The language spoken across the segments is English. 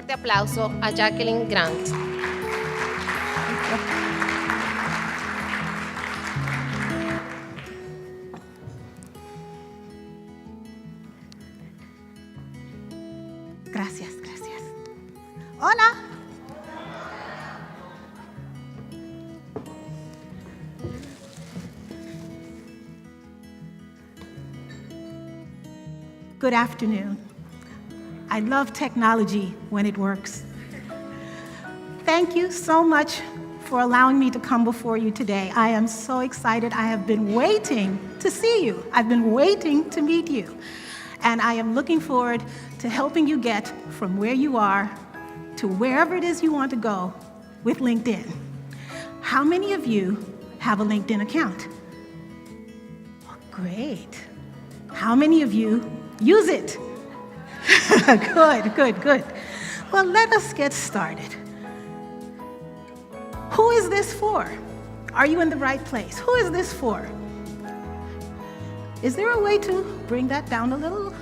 fuerte aplauso a Jacqueline Grant. Gracias, gracias. Hola. Good afternoon. I love technology when it works. Thank you so much for allowing me to come before you today. I am so excited. I have been waiting to see you. I've been waiting to meet you. And I am looking forward to helping you get from where you are to wherever it is you want to go with LinkedIn. How many of you have a LinkedIn account? Oh, great. How many of you use it? Good, good, good. Well, let us get started. Who is this for? Are you in the right place? Who is this for? Is there a way to bring that down a little?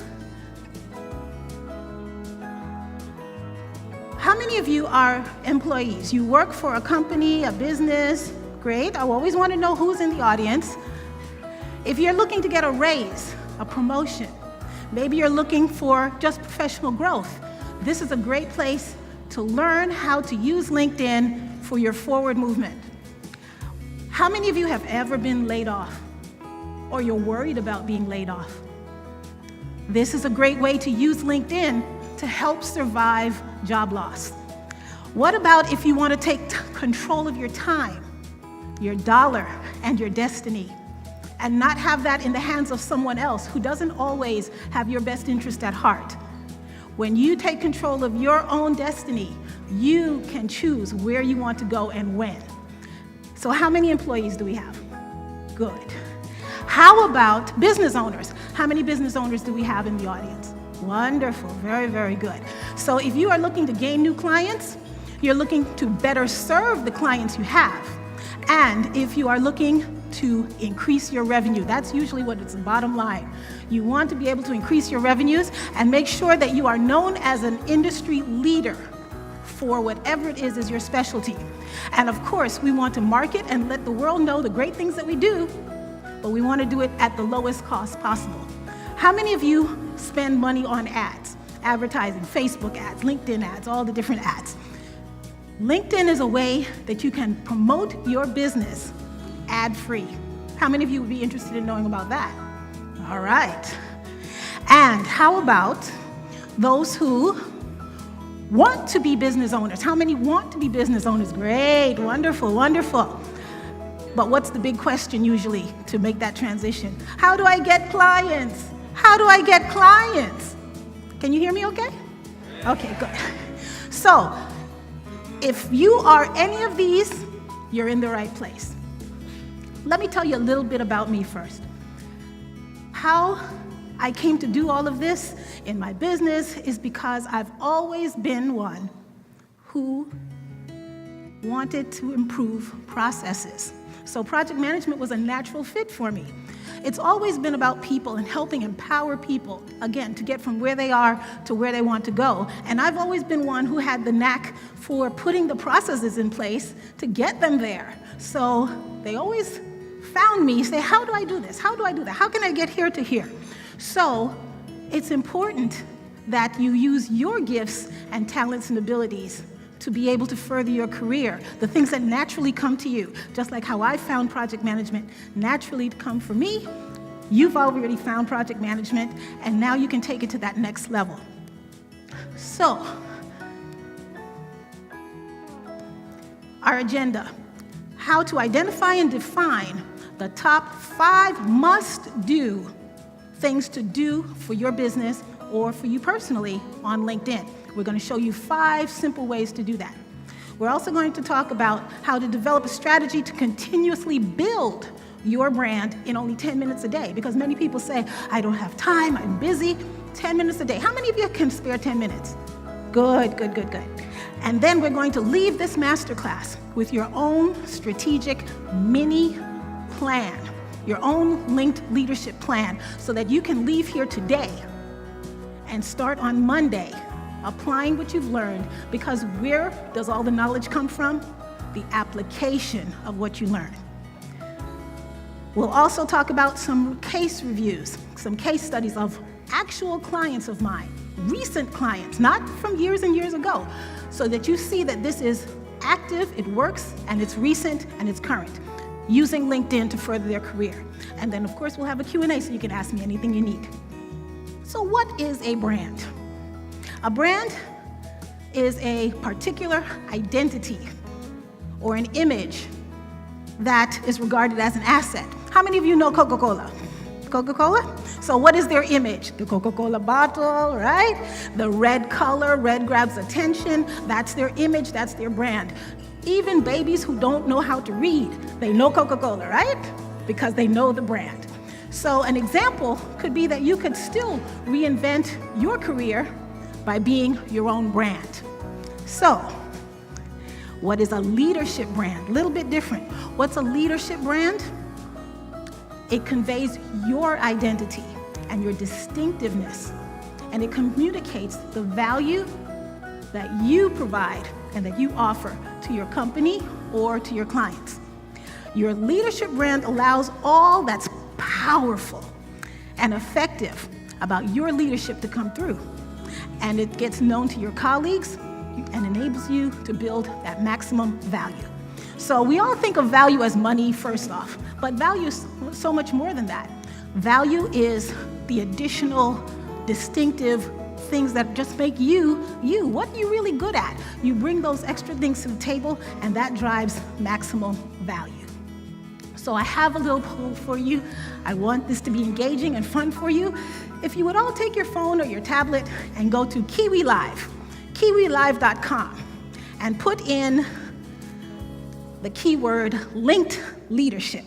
How many of you are employees? You work for a company, a business? Great. I always want to know who's in the audience. If you're looking to get a raise, a promotion, maybe you're looking for just professional growth, this is a great place to learn how to use LinkedIn for your forward movement. How many of you have ever been laid off? Or you're worried about being laid off? This is a great way to use LinkedIn to help survive job loss. What about if you want to take control of your time, your dollar, and your destiny, and not have that in the hands of someone else who doesn't always have your best interest at heart? When you take control of your own destiny, you can choose where you want to go and when. So how many employees do we have? Good. How about business owners? How many business owners do we have in the audience? Wonderful, very, very good. So if you are looking to gain new clients, you're looking to better serve the clients you have. And if you are looking to increase your revenue, that's usually what it's the bottom line. You want to be able to increase your revenues and make sure that you are known as an industry leader for whatever it is your specialty. And of course, we want to market and let the world know the great things that we do, but we want to do it at the lowest cost possible. How many of you spend money on ads, advertising, Facebook ads, LinkedIn ads, all the different ads? LinkedIn is a way that you can promote your business ad-free. How many of you would be interested in knowing about that? All right. And how about those who want to be business owners? How many want to be business owners? Great, wonderful, wonderful. But what's the big question usually to make that transition? How do I get clients? How do I get clients? Can you hear me okay? Okay, good. So, if you are any of these, you're in the right place. Let me tell you a little bit about me first. How I came to do all of this in my business is because I've always been one who wanted to improve processes. So project management was a natural fit for me. It's always been about people and helping empower people, again, to get from where they are to where they want to go. And I've always been one who had the knack for putting the processes in place to get them there. So they always found me, say, how do I do this? How do I do that? How can I get here to here? So it's important that you use your gifts and talents and abilities to be able to further your career, the things that naturally come to you. Just like how I found project management naturally to come for me, you've already found project management, and now you can take it to that next level. So, our agenda, how to identify and define the top 5 must-do things to do for your business or for you personally on LinkedIn. We're going to show you 5 simple ways to do that. We're also going to talk about how to develop a strategy to continuously build your brand in only 10 minutes a day, because many people say, I don't have time, I'm busy. 10 minutes a day. How many of you can spare 10 minutes? Good, good, good, good. And then we're going to leave this masterclass with your own strategic mini plan, your own linked leadership plan, so that you can leave here today and start on Monday applying what you've learned, because where does all the knowledge come from? The application of what you learn. We'll also talk about some case reviews, some case studies of actual clients of mine, recent clients, not from years and years ago, so that you see that this is active, it works, and it's recent, and it's current, using LinkedIn to further their career. And then, of course, we'll have a Q&A so you can ask me anything you need. So what is a brand? A brand is a particular identity or an image that is regarded as an asset. How many of you know Coca-Cola? Coca-Cola? So what is their image? The Coca-Cola bottle, right? The red color, red grabs attention. That's their image, that's their brand. Even babies who don't know how to read, they know Coca-Cola, right? Because they know the brand. So an example could be that you could still reinvent your career by being your own brand. So, what is a leadership brand? A little bit different. What's a leadership brand? It conveys your identity and your distinctiveness, and it communicates the value that you provide and that you offer to your company or to your clients. Your leadership brand allows all that's powerful and effective about your leadership to come through, and it gets known to your colleagues and enables you to build that maximum value. So we all think of value as money first off, but value is so much more than that. Value is the additional distinctive things that just make you, you. What are you really good at? You bring those extra things to the table, and that drives maximum value. So I have a little poll for you. I want this to be engaging and fun for you. If you would all take your phone or your tablet and go to Kiwi Live, kiwilive.com, and put in the keyword linked leadership.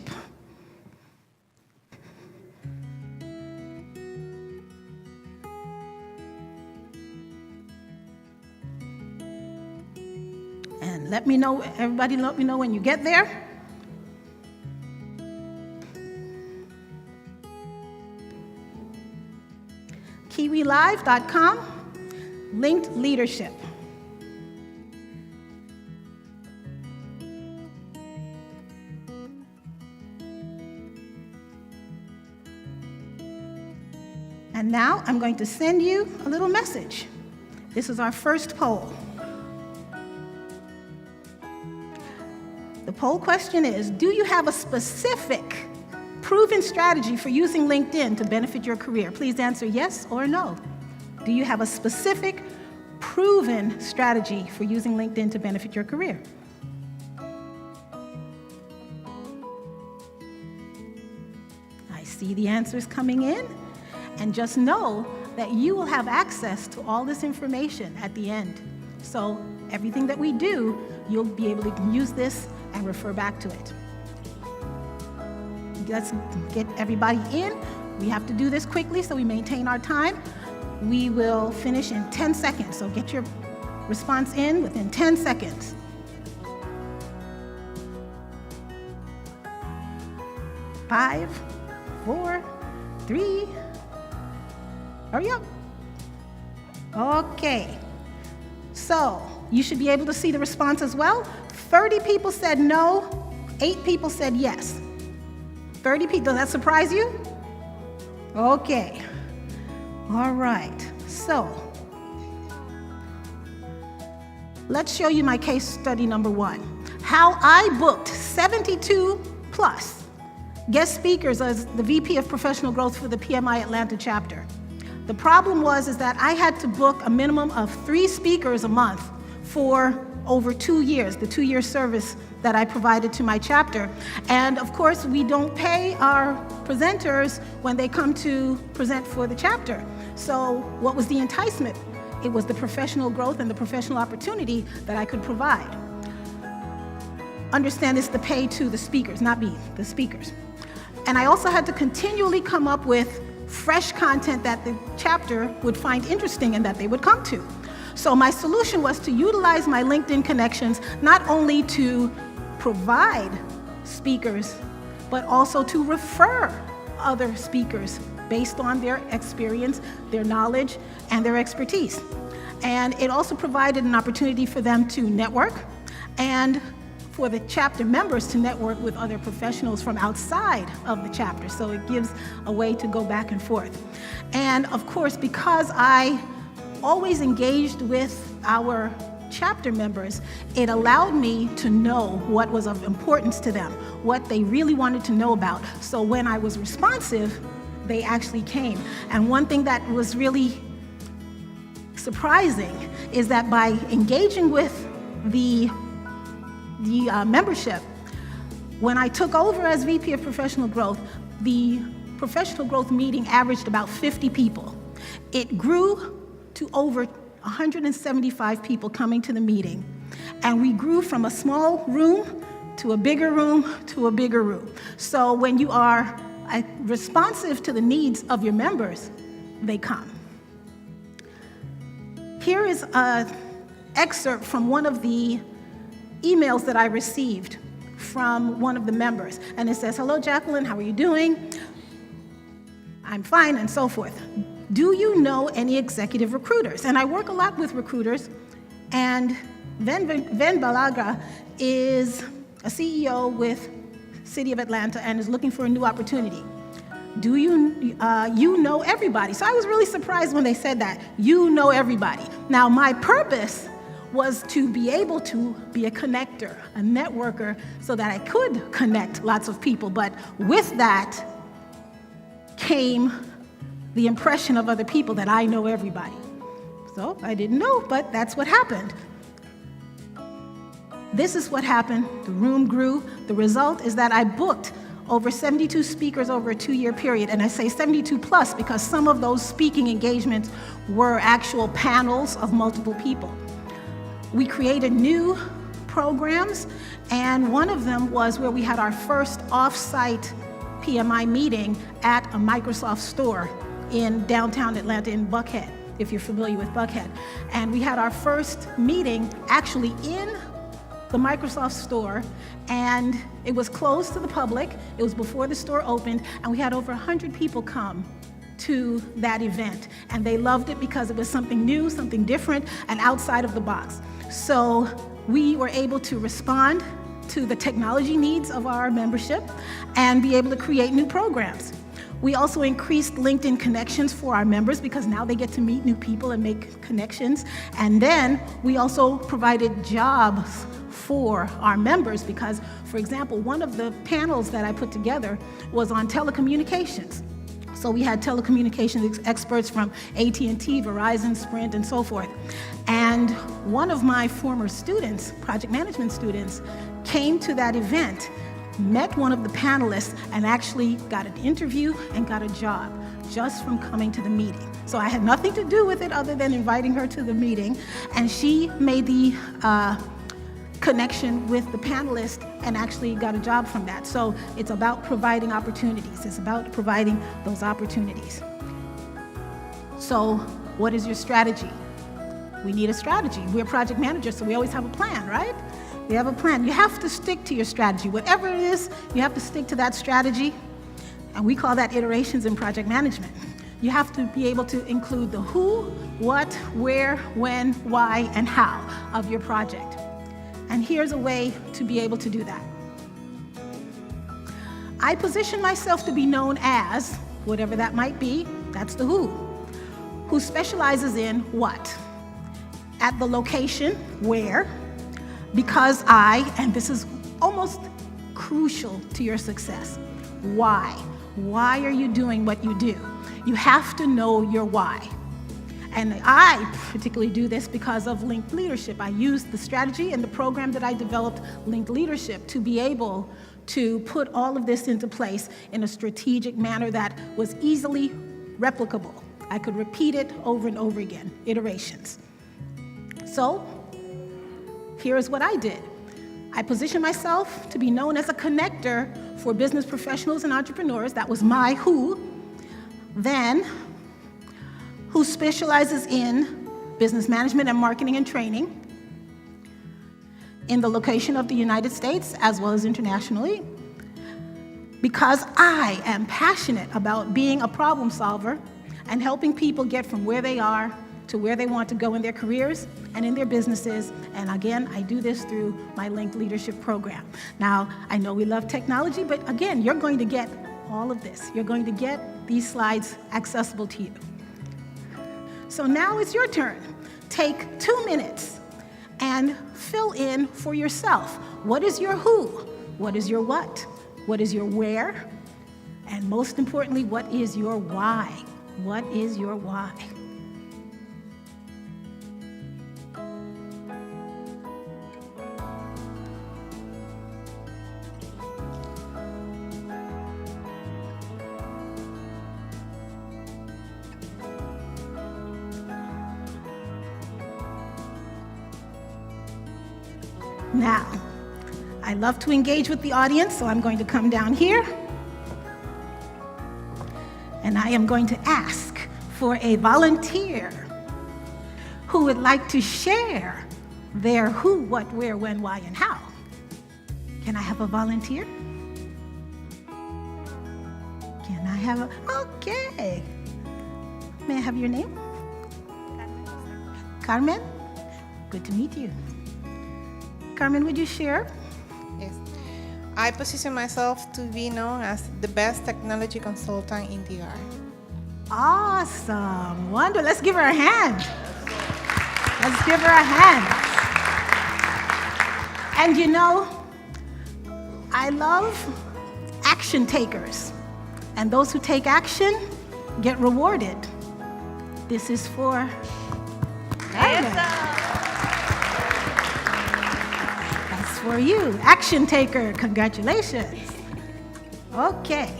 And let me know, everybody let me know when you get there. kiwilive.com, linked leadership. And now I'm going to send you a little message. This is our first poll. The poll question is, do you have a specific proven strategy for using LinkedIn to benefit your career? Please answer yes or no. Do you have a specific proven strategy for using LinkedIn to benefit your career? I see the answers coming in. And just know that you will have access to all this information at the end. So everything that we do, you'll be able to use this and refer back to it. Let's get everybody in. We have to do this quickly so we maintain our time. We will finish in 10 seconds, so get your response in within 10 seconds. 5, 4, 3, hurry up. Okay, so you should be able to see the response as well. 30 people said no, 8 people said yes. 30 people, does that surprise you? Okay, all right, so let's show you my case study number 1. How I booked 72 plus guest speakers as the VP of Professional Growth for the PMI Atlanta chapter. The problem was that I had to book a minimum of 3 speakers a month for over 2 years, the 2-year service that I provided to my chapter. And of course, we don't pay our presenters when they come to present for the chapter. So what was the enticement? It was the professional growth and the professional opportunity that I could provide. Understand it's the pay to the speakers, not me, the speakers. And I also had to continually come up with fresh content that the chapter would find interesting and that they would come to. So my solution was to utilize my LinkedIn connections not only to provide speakers, but also to refer other speakers based on their experience, their knowledge, and their expertise. And it also provided an opportunity for them to network and for the chapter members to network with other professionals from outside of the chapter. So it gives a way to go back and forth. And of course, because I always engaged with our chapter members, it allowed me to know what was of importance to them, what they really wanted to know about. So when I was responsive, they actually came. And one thing that was really surprising is that by engaging with the membership, when I took over as VP of Professional Growth, the professional growth meeting averaged about 50 people. It grew to over 175 people coming to the meeting, and we grew from a small room to a bigger room to a bigger room. So when you are responsive to the needs of your members, they come. Here is an excerpt from one of the emails that I received from one of the members. And it says, "Hello, Jacqueline, how are you doing? I'm fine," and so forth. "Do you know any executive recruiters?" And I work a lot with recruiters, and Ven Balaga is a CEO with City of Atlanta and is looking for a new opportunity. "Do you know everybody?" So I was really surprised when they said that, "You know everybody." Now, my purpose was to be able to be a connector, a networker, so that I could connect lots of people. But with that came the impression of other people that I know everybody. So I didn't know, but that's what happened. This is what happened. The room grew. The result is that I booked over 72 speakers over a 2-year period. And I say 72 plus because some of those speaking engagements were actual panels of multiple people. We created new programs, and one of them was where we had our first off-site PMI meeting at a Microsoft store in downtown Atlanta in Buckhead, if you're familiar with Buckhead. And we had our first meeting actually in the Microsoft store, and it was closed to the public. It was before the store opened, and we had over 100 people come to that event. And they loved it because it was something new, something different, and outside of the box. So we were able to respond to the technology needs of our membership and be able to create new programs. We also increased LinkedIn connections for our members because now they get to meet new people and make connections. And then we also provided jobs for our members because, for example, one of the panels that I put together was on telecommunications. So we had telecommunications experts from AT&T, Verizon, Sprint, and so forth. And one of my former students, project management students, came to that event, met one of the panelists, and actually got an interview and got a job just from coming to the meeting. So I had nothing to do with it other than inviting her to the meeting, and she made the connection with the panelist and actually got a job from that. So it's about providing opportunities. It's about providing those opportunities. So what is your strategy? We need a strategy. We're project managers, so we always have a plan, right? We have a plan. You have to stick to your strategy. Whatever it is, you have to stick to that strategy, and we call that iterations in project management. You have to be able to include the who, what, where, when, why, and how of your project. And here's a way to be able to do that. I position myself to be known as, whatever that might be, that's the who specializes in what? At the location, where, because and this is almost crucial to your success, why? Why are you doing what you do? You have to know your why. And I particularly do this because of LinkedLeadership. I used the strategy and the program that I developed, LinkedLeadership, to be able to put all of this into place in a strategic manner that was easily replicable. I could repeat it over and over again, iterations. So here's what I did. I positioned myself to be known as a connector for business professionals and entrepreneurs. That was my who. Then, who specializes in business management and marketing and training in the location of the United States as well as internationally, because I am passionate about being a problem solver and helping people get from where they are to where they want to go in their careers and in their businesses. And again, I do this through my LinkedLeadership program. Now, I know we love technology, but again, you're going to get all of this. You're going to get these slides accessible to you. So now it's your turn. Take 2 minutes and fill in for yourself. What is your who? What is your what? What is your where? And most importantly, what is your why? What is your why? Now, I love to engage with the audience, so I'm going to come down here. And I am going to ask for a volunteer who would like to share their who, what, where, when, why, and how. Can I have a volunteer? Can I have a, okay. May I have your name? Carmen? Good to meet you. Carmen, would you share? Yes. I position myself to be known as the best technology consultant in DR. Awesome. Wonderful. Let's give her a hand. Let's give her a hand. And you know, I love action takers. And those who take action get rewarded. This is for Carmen. That's for you, action taker. Congratulations. Okay.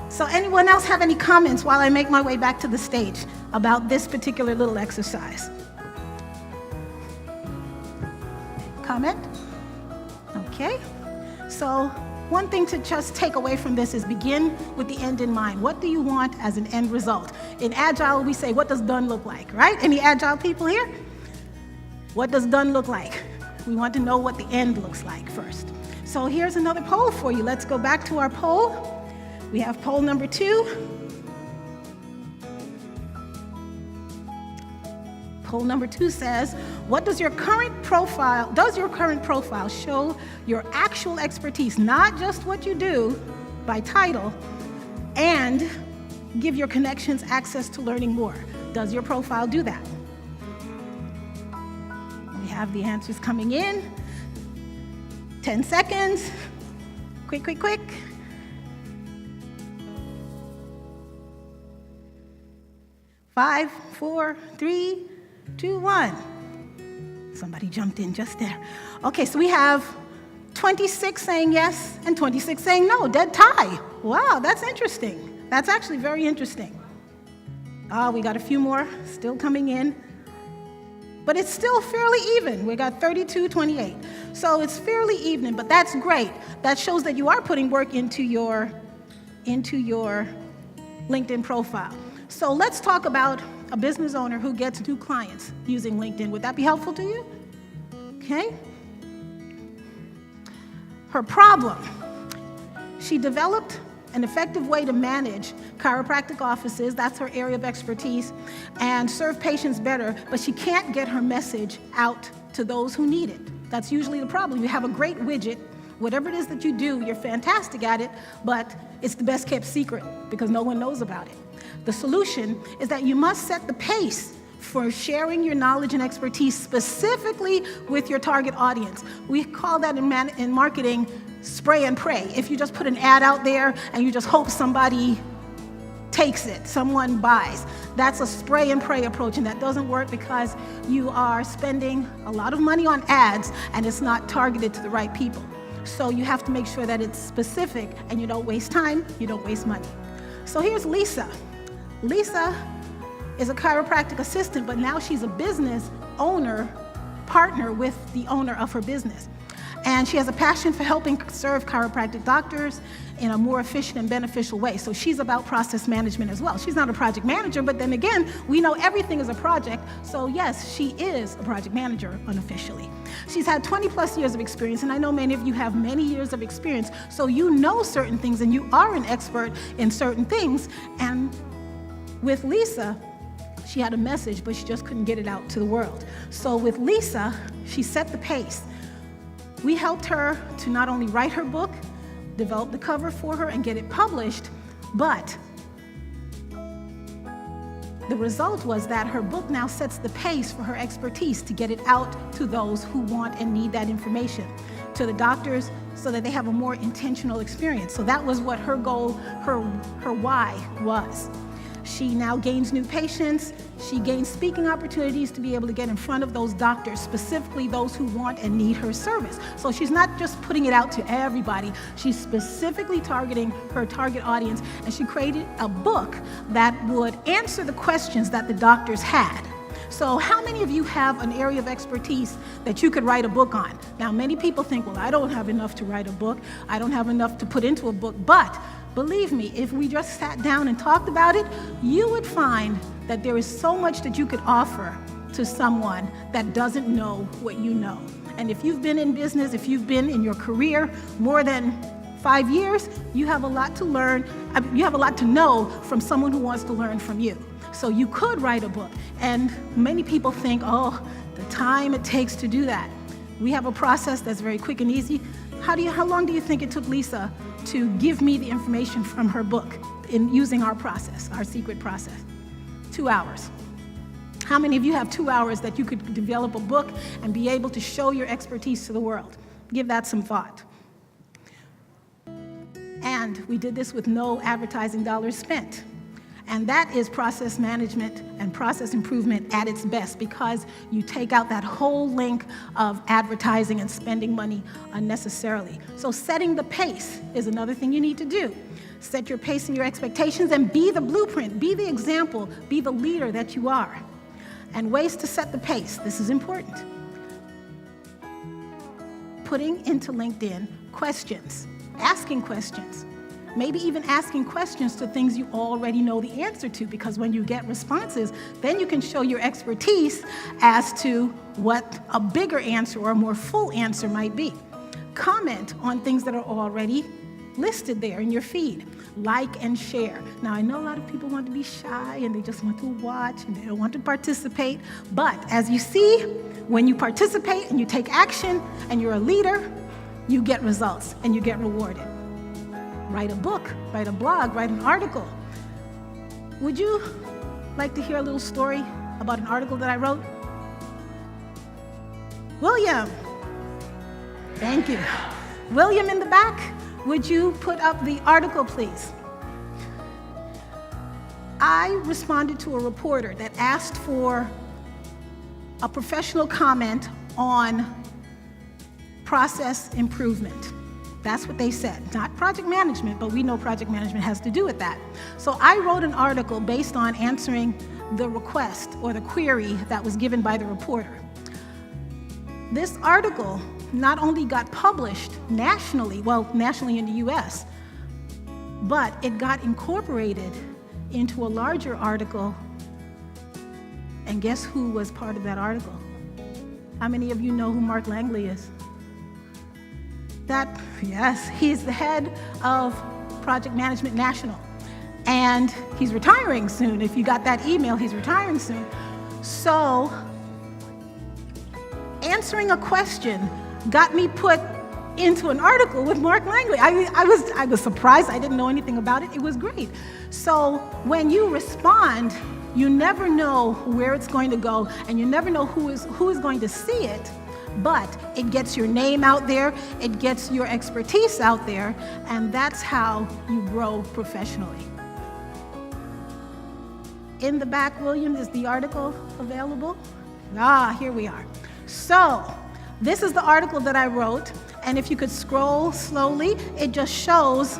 So anyone else have any comments while I make my way back to the stage about this particular little exercise? Comment? Okay. So one thing to just take away from this is begin with the end in mind. What do you want as an end result? In Agile, we say, what does done look like, right? Any Agile people here? What does done look like? We want to know what the end looks like first. So here's another poll for you. Let's go back to our poll. We have poll number 2. Poll number 2 says, what does your current profile show your actual expertise, not just what you do by title, and give your connections access to learning more? Does your profile do that? We have the answers coming in. 10 seconds. Quick, quick, quick. 5, 4, 3, 2, 1. Somebody jumped in just there. Okay, so we have 26 saying yes and 26 saying no. Dead tie. Wow, that's interesting. That's actually very interesting. We got a few more still coming in. But it's still fairly even. We got 32, 28. So it's fairly even, but that's great. That shows that you are putting work into your LinkedIn profile. So let's talk about a business owner who gets new clients using LinkedIn. Would that be helpful to you? Okay. Her problem. She developed an effective way to manage chiropractic offices, that's her area of expertise, and serve patients better, but she can't get her message out to those who need it. That's usually the problem. You have a great widget, whatever it is that you do, you're fantastic at it, but it's the best kept secret because no one knows about it. The solution is that you must set the pace for sharing your knowledge and expertise specifically with your target audience. We call that in marketing spray and pray. If you just put an ad out there and you just hope somebody takes it, someone buys, that's a spray and pray approach, and that doesn't work because you are spending a lot of money on ads and it's not targeted to the right people. So you have to make sure that it's specific and you don't waste time, you don't waste money. So here's Lisa. Lisa is a chiropractic assistant, but now she's a business owner, partner with the owner of her business. And she has a passion for helping serve chiropractic doctors in a more efficient and beneficial way. So she's about process management as well. She's not a project manager, but then again, we know everything is a project. So yes, she is a project manager unofficially. She's had 20 plus years of experience, and I know many of you have many years of experience, so you know certain things and you are an expert in certain things. And with Lisa, She had a message, but she just couldn't get it out to the world. So with Lisa, she set the pace. We helped her to not only write her book, develop the cover for her, and get it published, but the result was that her book now sets the pace for her expertise to get it out to those who want and need that information, to the doctors, so that they have a more intentional experience. So that was what her goal, her why was. She now gains new patients. She gains speaking opportunities to be able to get in front of those doctors, specifically those who want and need her service. So she's not just putting it out to everybody. She's specifically targeting her target audience, and she created a book that would answer the questions that the doctors had. So how many of you have an area of expertise that you could write a book on? Now, many people think, well, I don't have enough to write a book. I don't have enough to put into a book. But believe me, if we just sat down and talked about it, you would find that there is so much that you could offer to someone that doesn't know what you know. And if you've been in business, if you've been in your career more than 5 years, you have a lot to learn. You have a lot to know from someone who wants to learn from you. So you could write a book. And many people think, oh, the time it takes to do that. We have a process that's very quick and easy. How long do you think it took Lisa to give me the information from her book in using our process, our secret process? 2 hours. How many of you have 2 hours that you could develop a book and be able to show your expertise to the world? Give that some thought. And we did this with no advertising dollars spent. And that is process management and process improvement at its best, because you take out that whole link of advertising and spending money unnecessarily. So setting the pace is another thing you need to do. Set your pace and your expectations and be the blueprint, be the example, be the leader that you are. And ways to set the pace, this is important. Putting into LinkedIn questions, asking questions. Maybe even asking questions to things you already know the answer to, because when you get responses, then you can show your expertise as to what a bigger answer or a more full answer might be. Comment on things that are already listed there in your feed. Like and share. Now, I know a lot of people want to be shy and they just want to watch and they don't want to participate, but as you see, when you participate and you take action and you're a leader, you get results and you get rewarded. Write a book, write a blog, write an article. Would you like to hear a little story about an article that I wrote? William. Thank you. William in the back, would you put up the article, please? I responded to a reporter that asked for a professional comment on process improvement. That's what they said. Not project management, but we know project management has to do with that. So I wrote an article based on answering the request or the query that was given by the reporter. This article not only got published nationally, well, nationally in the US, but it got incorporated into a larger article. And guess who was part of that article? How many of you know who Mark Langley is? Yes, he's the head of Project Management National. And he's retiring soon. If you got that email, he's retiring soon. So answering a question got me put into an article with Mark Langley. I was surprised. I didn't know anything about it. It was great. So when you respond, you never know where it's going to go, and you never know who is going to see it. But it gets your name out there, it gets your expertise out there, and that's how you grow professionally. In the back, William, is the article available? Here we are. So this is the article that I wrote, and if you could scroll slowly, it just shows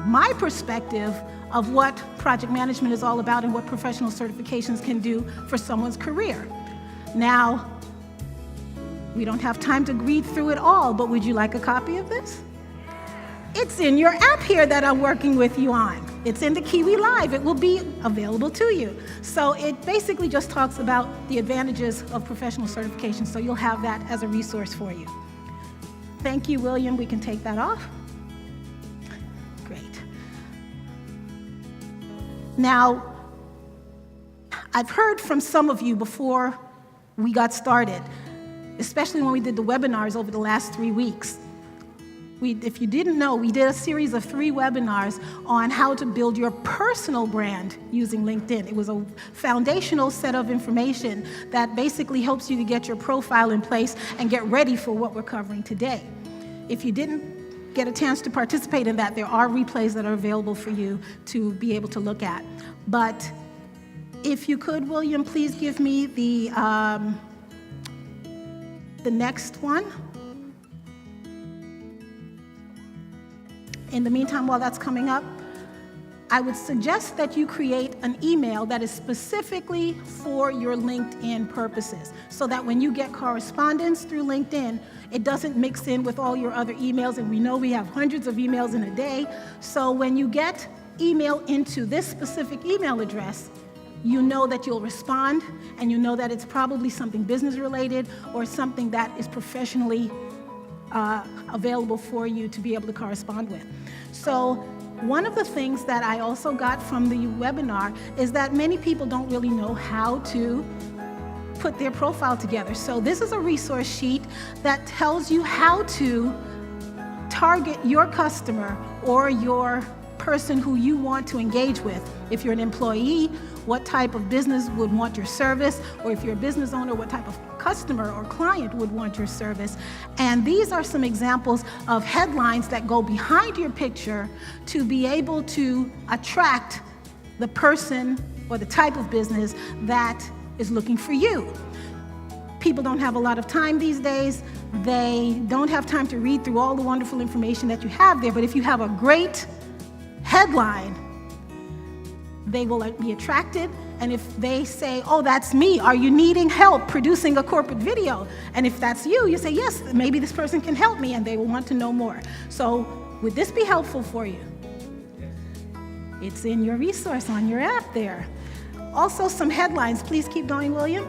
my perspective of what project management is all about and what professional certifications can do for someone's career. Now, we don't have time to read through it all, but would you like a copy of this? It's in your app here that I'm working with you on. It's in the Kiwi Live. It will be available to you. So it basically just talks about the advantages of professional certification, so you'll have that as a resource for you. Thank you, William. We can take that off. Great. Now, I've heard from some of you before we got started, especially when we did the webinars over the last 3 weeks. If you didn't know, we did a series of 3 webinars on how to build your personal brand using LinkedIn. It was a foundational set of information that basically helps you to get your profile in place and get ready for what we're covering today. If you didn't get a chance to participate in that, there are replays that are available for you to be able to look at. But if you could, William, please give me the next one. In the meantime, while that's coming up, I would suggest that you create an email that is specifically for your LinkedIn purposes, so that when you get correspondence through LinkedIn, it doesn't mix in with all your other emails, and we know we have hundreds of emails in a day. So when you get email into this specific email address, you know that you'll respond, and you know that it's probably something business related or something that is professionally available for you to be able to correspond with. So one of the things that I also got from the webinar is that many people don't really know how to put their profile together. So this is a resource sheet that tells you how to target your customer or your person who you want to engage with. If you're an employee, what type of business would want your service, or if you're a business owner, what type of customer or client would want your service. And these are some examples of headlines that go behind your picture to be able to attract the person or the type of business that is looking for you. People don't have a lot of time these days. They don't have time to read through all the wonderful information that you have there, but if you have a great headline, they will be attracted. And if they say, oh, that's me, are you needing help producing a corporate video? And if that's you, you say, yes, maybe this person can help me, and they will want to know more. So would this be helpful for you? It's in your resource on your app there. Also some headlines. Please keep going, William.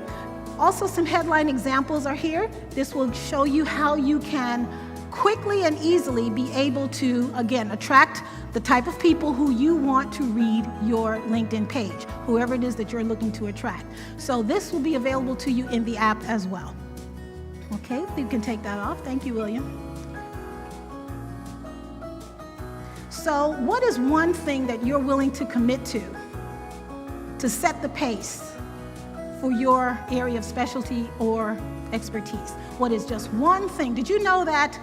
Also some headline examples are here. This will show you how you can quickly and easily be able to, again, attract the type of people who you want to read your LinkedIn page, whoever it is that you're looking to attract. So this will be available to you in the app as well. Okay, you can take that off. Thank you, William. So what is one thing that you're willing to commit to set the pace for your area of specialty or expertise? What is just one thing? Did you know that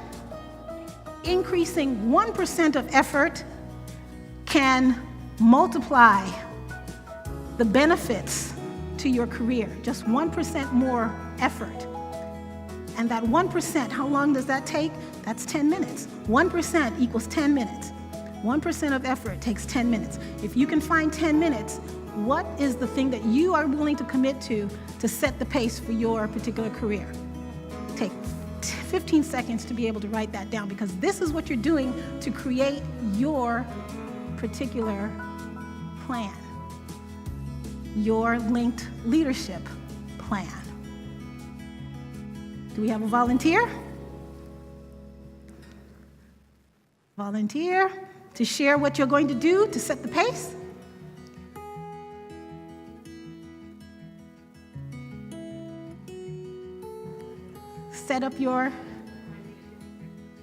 increasing 1% of effort can multiply the benefits to your career? Just 1% more effort. And that 1%, how long does that take? That's 10 minutes. 1% equals 10 minutes. 1% of effort takes 10 minutes. If you can find 10 minutes, what is the thing that you are willing to commit to set the pace for your particular career? Take 15 seconds to be able to write that down, because this is what you're doing to create your particular plan, your linked leadership plan. Do we have a volunteer? Volunteer to share what you're going to do to set the pace?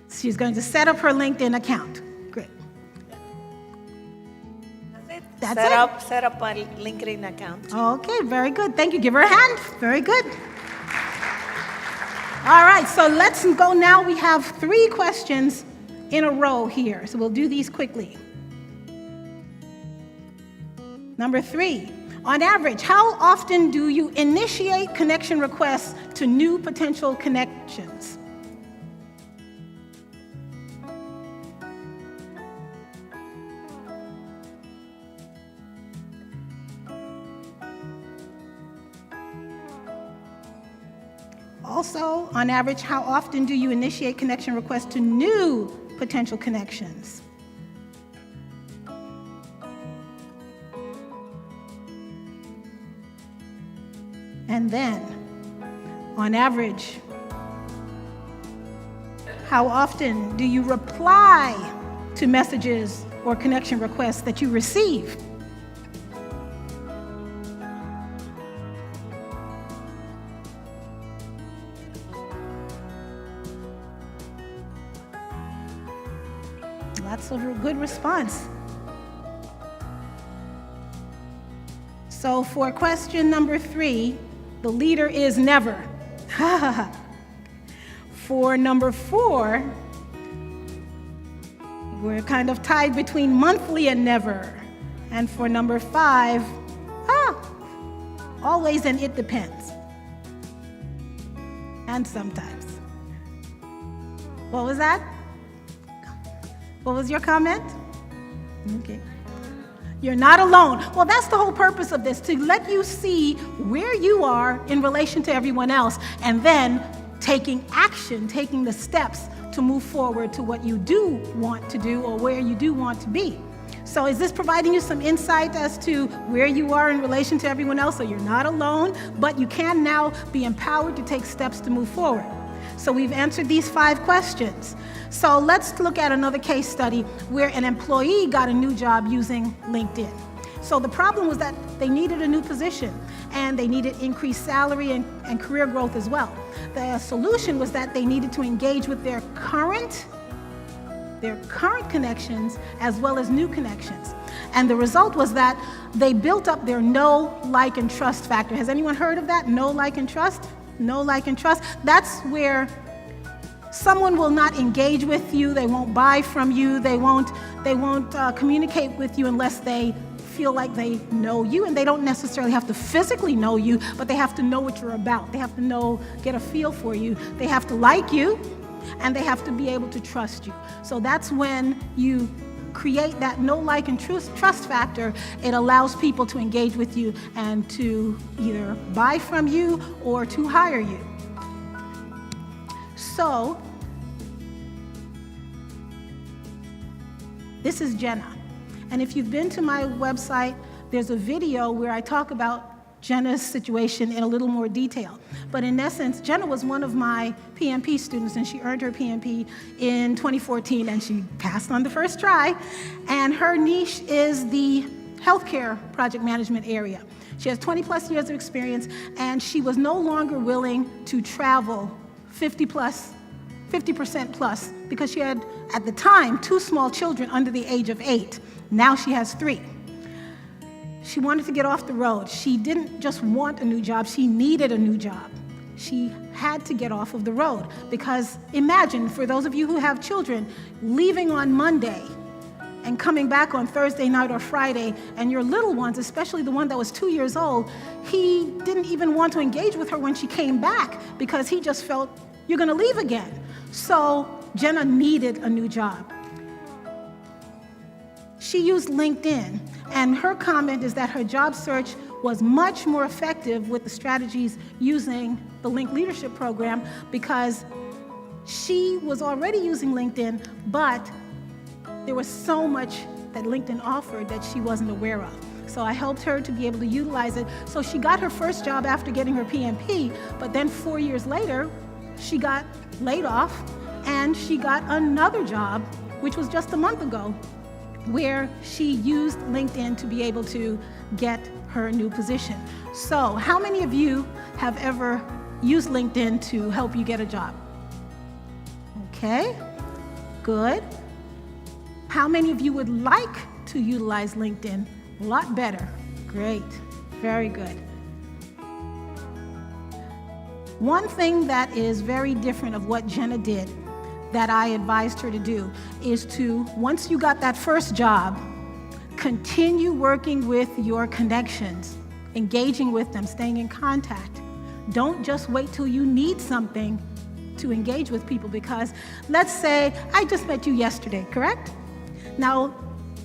She's going to set up her LinkedIn account. Great. Set up a LinkedIn account. Okay, very good. Thank you. Give her a hand. Very good. All right, so let's go now. We have 3 questions in a row here, so we'll do these quickly. Number 3, on average, how often do you initiate connection requests to new potential connections? Also, on average, how often do you initiate connection requests to new potential connections? And then, on average, how often do you reply to messages or connection requests that you receive? a good response. So for question number 3, the leader is never. For number 4, we're kind of tied between monthly and never. And for number 5, always and it depends. And sometimes. What was that? What was your comment? Okay. You're not alone. Well, that's the whole purpose of this, to let you see where you are in relation to everyone else, and then taking action, taking the steps to move forward to what you do want to do or where you do want to be. So is this providing you some insight as to where you are in relation to everyone else? So you're not alone, but you can now be empowered to take steps to move forward. So we've answered these 5 questions. So let's look at another case study where an employee got a new job using LinkedIn. So the problem was that they needed a new position and they needed increased salary and career growth as well. The solution was that they needed to engage with their current connections as well as new connections. And the result was that they built up their know, like, and trust factor. Has anyone heard of that? Know, like, and trust? Know, like, and trust. That's where someone will not engage with you, they won't buy from you, they won't communicate with you unless they feel like they know you, and they don't necessarily have to physically know you, but they have to know what you're about. They have to get a feel for you. They have to like you, and they have to be able to trust you. So that's when you create that know, like, and trust factor. It allows people to engage with you and to either buy from you or to hire you. So, this is Jenna. And if you've been to my website, there's a video where I talk about Jenna's situation in a little more detail. But in essence, Jenna was one of my PMP students, and she earned her PMP in 2014, and she passed on the first try. And her niche is the healthcare project management area. She has 20 plus years of experience, and she was no longer willing to travel 50% plus, because she had, at the time, 2 small children under the age of 8. Now she has 3. She wanted to get off the road. She didn't just want a new job, she needed a new job. She had to get off of the road, because imagine, for those of you who have children, leaving on Monday and coming back on Thursday night or Friday, and your little ones, especially the one that was 2 years old, he didn't even want to engage with her when she came back, because he just felt, you're gonna leave again. So Jenna needed a new job. She used LinkedIn, and her comment is that her job search was much more effective with the strategies using the LinkedLeadership program, because she was already using LinkedIn, but there was so much that LinkedIn offered that she wasn't aware of. So I helped her to be able to utilize it. So she got her first job after getting her PMP, but then 4 years later, she got laid off, and she got another job, which was just a month ago, where she used LinkedIn to be able to get her new position. So how many of you have ever used LinkedIn to help you get a job? Okay, good. How many of you would like to utilize LinkedIn? A lot better. Great, very good. One thing that is very different of what Jenna did that I advised her to do is to, once you got that first job, continue working with your connections, engaging with them, staying in contact. Don't just wait till you need something to engage with people, because let's say I just met you yesterday, correct? Now,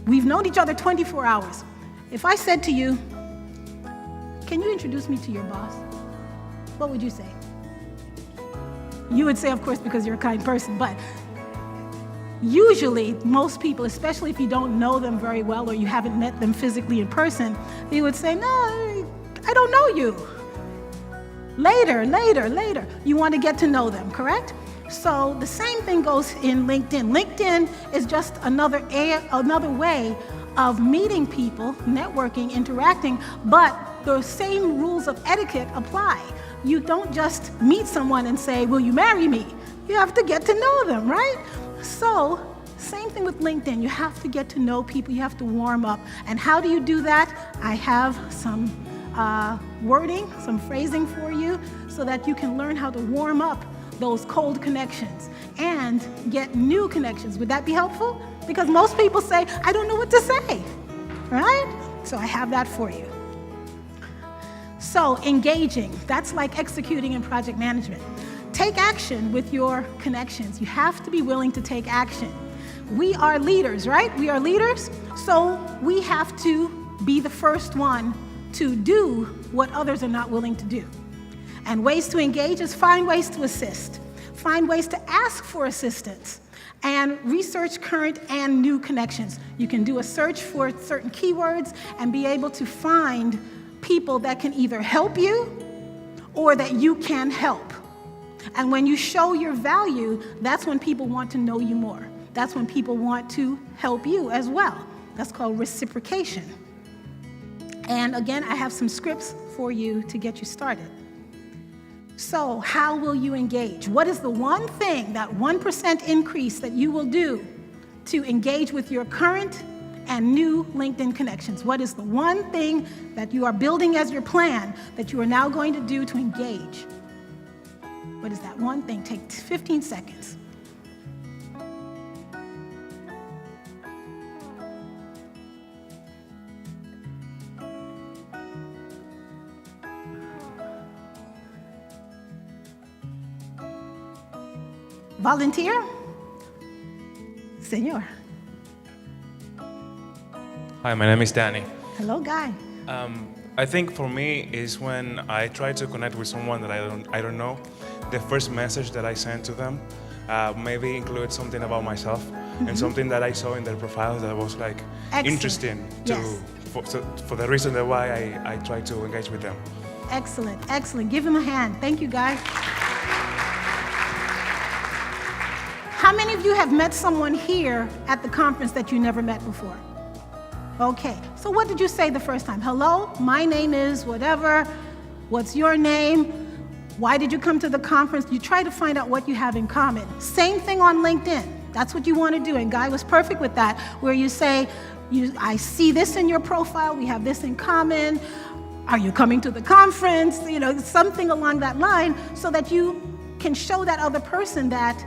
we've known each other 24 hours. If I said to you, can you introduce me to your boss? What would you say? You would say, of course, because you're a kind person, but usually most people, especially if you don't know them very well or you haven't met them physically in person, they would say, no, I don't know you. Later. You want to get to know them, correct? So the same thing goes in LinkedIn. LinkedIn is just another way of meeting people, networking, interacting, but the same rules of etiquette apply. You don't just meet someone and say, will you marry me? You have to get to know them, right? So same thing with LinkedIn. You have to get to know people. You have to warm up. And how do you do that? I have some wording, some phrasing for you so that you can learn how to warm up those cold connections and get new connections. Would that be helpful? Because most people say, I don't know what to say, right? So I have that for you. So engaging, that's like executing in project management. Take action with your connections. You have to be willing to take action. We are leaders, right? We are leaders, so we have to be the first one to do what others are not willing to do. And ways to engage is find ways to assist, find ways to ask for assistance, and research current and new connections. You can do a search for certain keywords and be able to find people that can either help you or that you can help. And when you show your value, that's when people want to know you more. That's when people want to help you as well. That's called reciprocation. And again, I have some scripts for you to get you started. So how will you engage? What is the one thing, that 1% increase that you will do to engage with your current and new LinkedIn connections? What is the one thing that you are building as your plan that you are now going to do to engage? What is that one thing? Take 15 seconds. Volunteer? Senor. Hi, my name is Danny. Hello, Guy. I think for me is when I try to connect with someone that I don't know, the first message that I send to them maybe include something about myself and something that I saw in their profile that was like interesting for the reason that why I try to engage with them. Excellent, excellent. Give him a hand. Thank you, Guy. How many of you have met someone here at the conference that you never met before? Okay, so what did you say the first time? Hello, my name is whatever. What's your name? Why did you come to the conference? You try to find out what you have in common. Same thing on LinkedIn. That's what you want to do, and Guy was perfect with that, where you say, I see this in your profile, we have this in common. Are you coming to the conference? You know, something along that line, so that you can show that other person that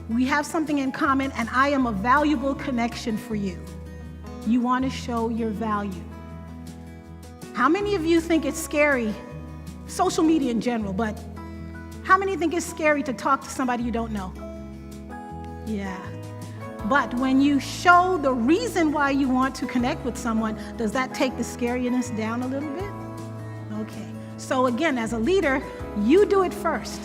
we have something in common and I am a valuable connection for you. You want to show your value. How many of you think it's scary, social media in general, but how many think it's scary to talk to somebody you don't know? Yeah. But when you show the reason why you want to connect with someone, does that take the scariness down a little bit? Okay. So again, as a leader, you do it first.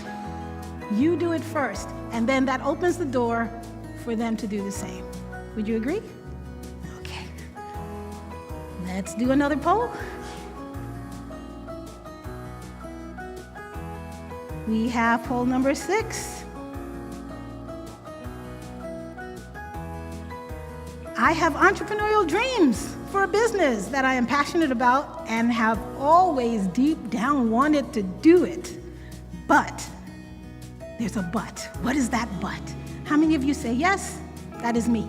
You do it first, and then that opens the door for them to do the same. Would you agree? Okay. Let's do another poll. We have poll number 6. I have entrepreneurial dreams for a business that I am passionate about and have always deep down wanted to do it. But there's a but. What is that but? How many of you say, yes, that is me?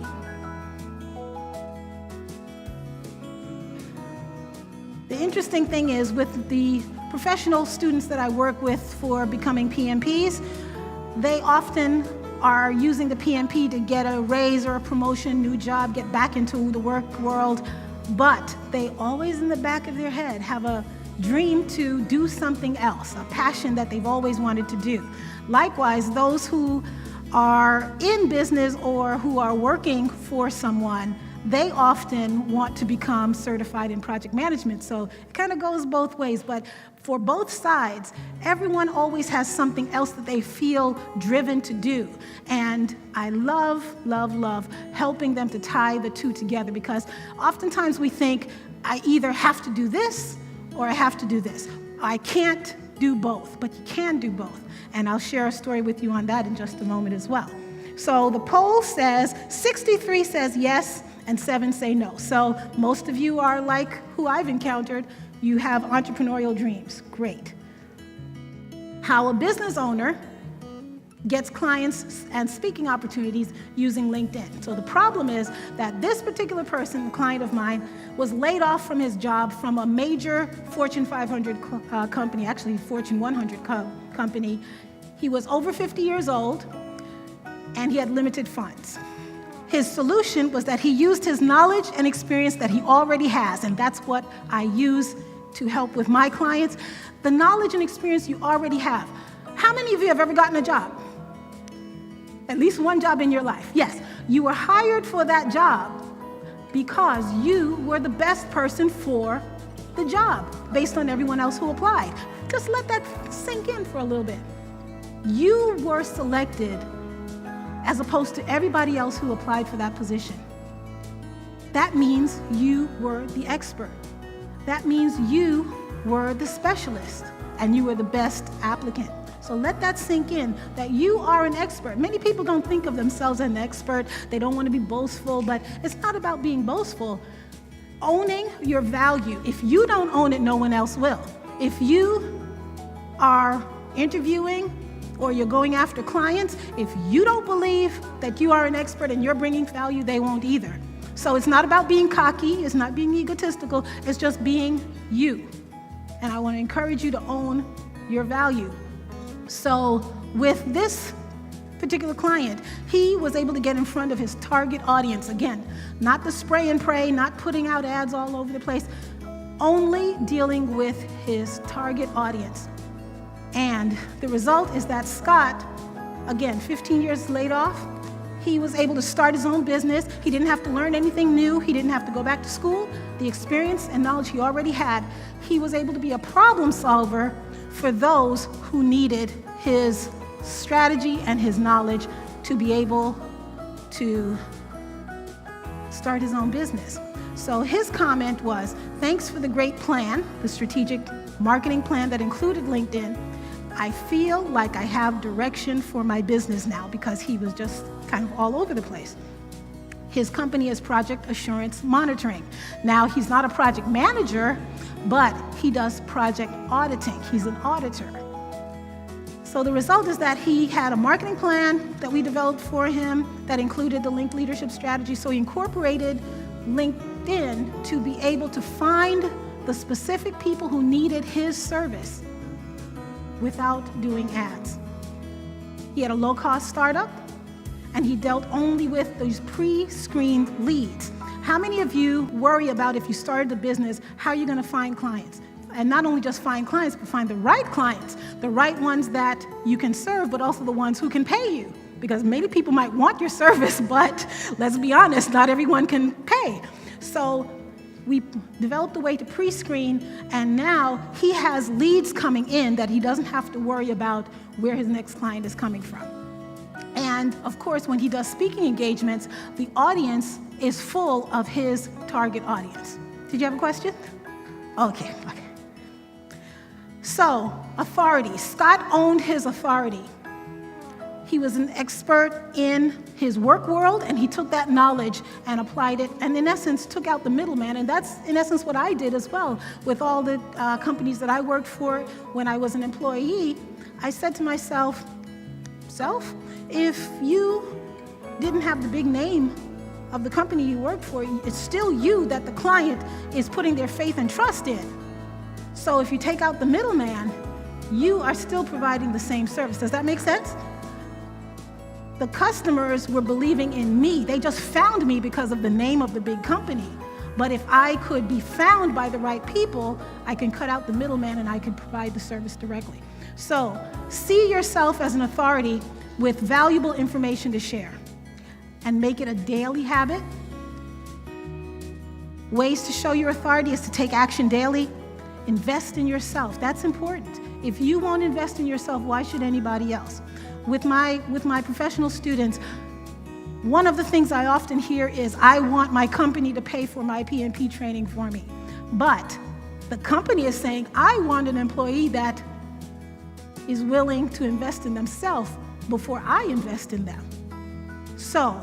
The interesting thing is with the professional students that I work with for becoming PMPs, they often are using the PMP to get a raise or a promotion, new job, get back into the work world, but they always in the back of their head have a dream to do something else, a passion that they've always wanted to do. Likewise, those who are in business or who are working for someone, they often want to become certified in project management. So it kind of goes both ways, but for both sides, everyone always has something else that they feel driven to do. And I love, love, love helping them to tie the two together, because oftentimes we think, I either have to do this or I have to do this. I can't do both, but you can do both. And I'll share a story with you on that in just a moment as well. So the poll says 63 says yes and 7 say no. So most of you are like who I've encountered. You have entrepreneurial dreams. Great. How a business owner gets clients and speaking opportunities using LinkedIn. So the problem is that this particular person, a client of mine, was laid off from his job from a major Fortune 500 company, actually Fortune 100 company. He was over 50 years old, and he had limited funds. His solution was that he used his knowledge and experience that he already has, and that's what I use to help with my clients. The knowledge and experience you already have. How many of you have ever gotten a job? At least one job in your life. Yes, you were hired for that job because you were the best person for the job based on everyone else who applied. Just let that sink in for a little bit. You were selected as opposed to everybody else who applied for that position. That means you were the expert. That means you were the specialist and you were the best applicant. So let that sink in, that you are an expert. Many people don't think of themselves as an expert. They don't want to be boastful, but it's not about being boastful. Owning your value. If you don't own it, no one else will. If you are interviewing or you're going after clients, if you don't believe that you are an expert and you're bringing value, they won't either. So it's not about being cocky, it's not being egotistical, it's just being you. And I want to encourage you to own your value. So with this particular client, he was able to get in front of his target audience. Again, not the spray and pray, not putting out ads all over the place, only dealing with his target audience. And the result is that Scott, again, 15 years laid off, he was able to start his own business. He didn't have to learn anything new. He didn't have to go back to school. The experience and knowledge he already had, he was able to be a problem solver for those who needed his strategy and his knowledge to be able to start his own business. So his comment was, thanks for the great plan, the strategic marketing plan that included LinkedIn. I feel like I have direction for my business now, because he was just kind of all over the place. His company is Project Assurance Monitoring. Now, he's not a project manager, but he does project auditing. He's an auditor. So the result is that he had a marketing plan that we developed for him that included the LinkedLeadership strategy. So he incorporated LinkedIn to be able to find the specific people who needed his service without doing ads. He had a low-cost startup, and he dealt only with those pre-screened leads. How many of you worry about, if you started a business, how you're going to find clients? And not only just find clients, but find the right clients, the right ones that you can serve, but also the ones who can pay you. Because many people might want your service, but let's be honest, not everyone can pay. So we developed a way to pre-screen, and now he has leads coming in that he doesn't have to worry about where his next client is coming from. And of course, when he does speaking engagements, the audience is full of his target audience. Did you have a question? Okay. So, authority. Scott owned his authority. He was an expert in his work world, and he took that knowledge and applied it, and in essence, took out the middleman. And that's, in essence, what I did as well with all the companies that I worked for when I was an employee. I said to myself, if you didn't have the big name of the company you worked for, it's still you that the client is putting their faith and trust in. So if you take out the middleman, you are still providing the same service. Does that make sense? The customers were believing in me. They just found me because of the name of the big company. But if I could be found by the right people, I can cut out the middleman and I can provide the service directly. So see yourself as an authority with valuable information to share, and make it a daily habit. Ways to show your authority is to take action daily. Invest in yourself. That's important. If you won't invest in yourself, why should anybody else? With my professional students, one of the things I often hear is, I want my company to pay for my PMP training for me. But the company is saying, I want an employee that is willing to invest in themselves before I invest in them. So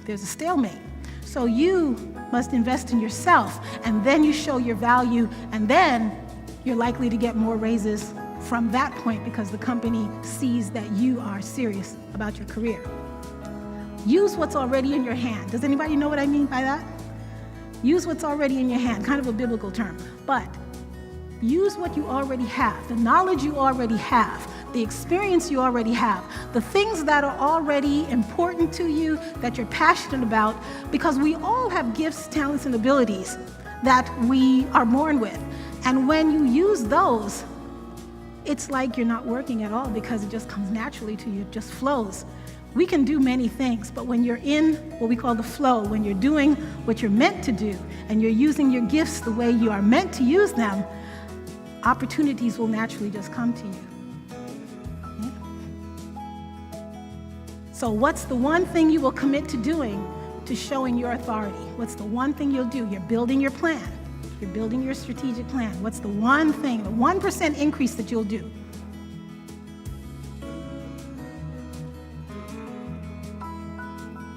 there's a stalemate. So you must invest in yourself, and then you show your value, and then you're likely to get more raises from from that point because the company sees that you are serious about your career. Use what's already in your hand. Does anybody know what I mean by that? Use what's already in your hand, kind of a biblical term. But use what you already have, the knowledge you already have, the experience you already have, the things that are already important to you, that you're passionate about, because we all have gifts, talents, and abilities that we are born with. And when you use those, it's like you're not working at all because it just comes naturally to you, it just flows. We can do many things, but when you're in what we call the flow, when you're doing what you're meant to do, and you're using your gifts the way you are meant to use them, opportunities will naturally just come to you. So what's the one thing you will commit to doing to showing your authority? What's the one thing you'll do? You're building your plan. You're building your strategic plan. What's the one thing, the 1% increase that you'll do?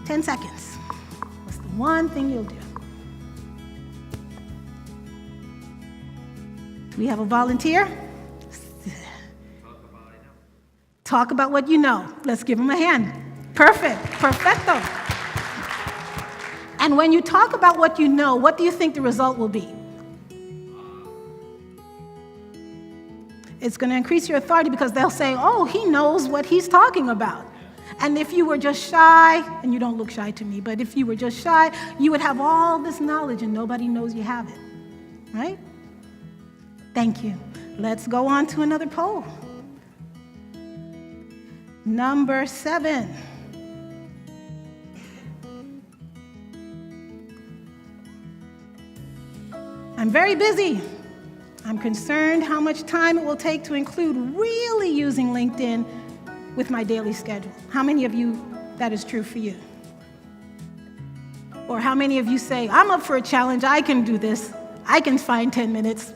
Ten seconds. What's the one thing you'll do? Do we have a volunteer? Talk about what you know. Let's give them a hand. Perfect. Perfecto. And when you talk about what you know, what do you think the result will be? It's going to increase your authority because they'll say, oh, he knows what he's talking about. And if you were just shy, and you don't look shy to me, but if you were just shy, you would have all this knowledge and nobody knows you have it. Right? Thank you. Let's go on to another poll. Number 7. I'm very busy. I'm concerned how much time it will take to include really using LinkedIn with my daily schedule. How many of you that is true for you? Or how many of you say, I'm up for a challenge, I can do this, I can find 10 minutes.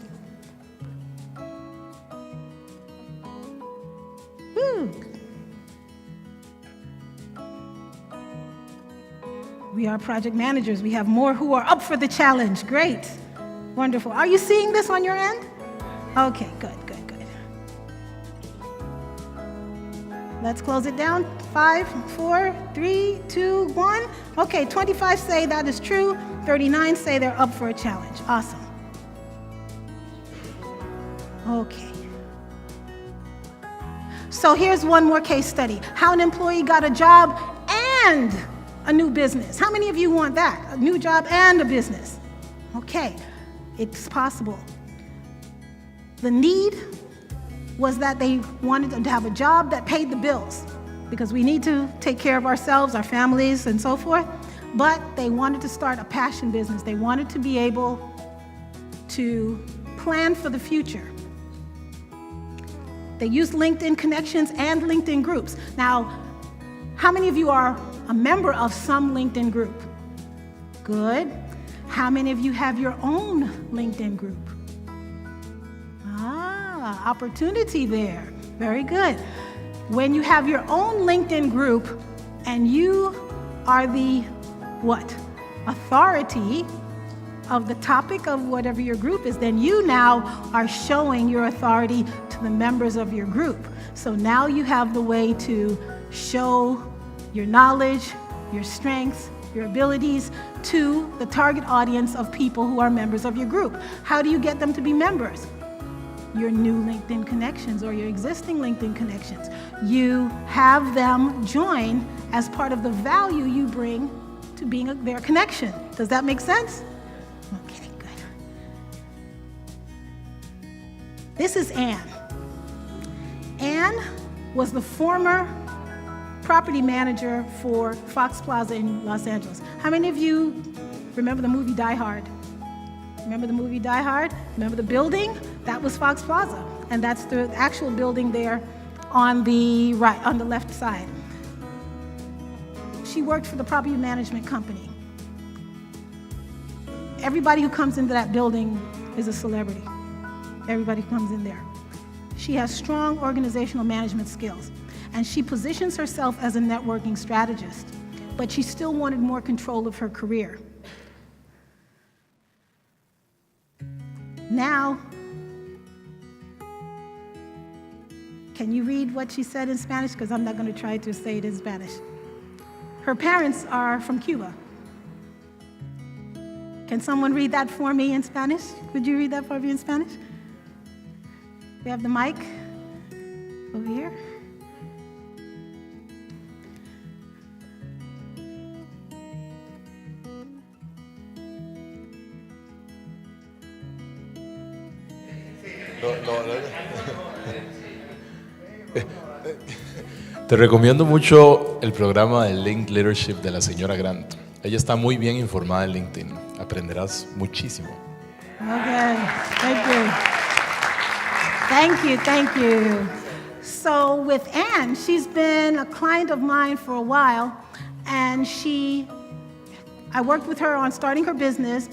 Woo. We are project managers. We have more who are up for the challenge. Great. Wonderful. Are you seeing this on your end? Okay, good. Let's close it down. 5, 4, 3, 2, 1. Okay, 25 say that is true. 39 say they're up for a challenge. Awesome. Okay. So here's one more case study. How an employee got a job and a new business. How many of you want that? A new job and a business. Okay, it's possible. The need was that they wanted to have a job that paid the bills because we need to take care of ourselves, our families, and so forth. But they wanted to start a passion business. They wanted to be able to plan for the future. They used LinkedIn connections and LinkedIn groups. Now, how many of you are a member of some LinkedIn group? Good. How many of you have your own LinkedIn group? Opportunity there. Very good. When you have your own LinkedIn group and you are the what? Authority of the topic of whatever your group is, then you now are showing your authority to the members of your group. So now you have the way to show your knowledge, your strengths, your abilities to the target audience of people who are members of your group. How do you get them to be members? Your new LinkedIn connections or your existing LinkedIn connections. You have them join as part of the value you bring to being their connection. Does that make sense? Okay, good. This is Anne. Anne was the former property manager for Fox Plaza in Los Angeles. How many of you remember the movie Die Hard? Remember the movie Die Hard? Remember the building? That was Fox Plaza. And that's the actual building there on the right, on the left side. She worked for the property management company. Everybody who comes into that building is a celebrity. Everybody who comes in there. She has strong organizational management skills. And she positions herself as a networking strategist. But she still wanted more control of her career. Can you read what she said in Spanish? Because I'm not going to try to say it in Spanish. Her parents are from Cuba. Can someone read that for me in Spanish? Would you read that for me in Spanish? We have the mic over here. Te recomiendo mucho el programa de LinkedLeadership de la señora Grant. Ella está muy bien informada en LinkedIn. Aprenderás muchísimo. Okay, thank you. Thank you, thank you. So with Anne, she's been a client of mine for a while, and I worked with her on starting her business.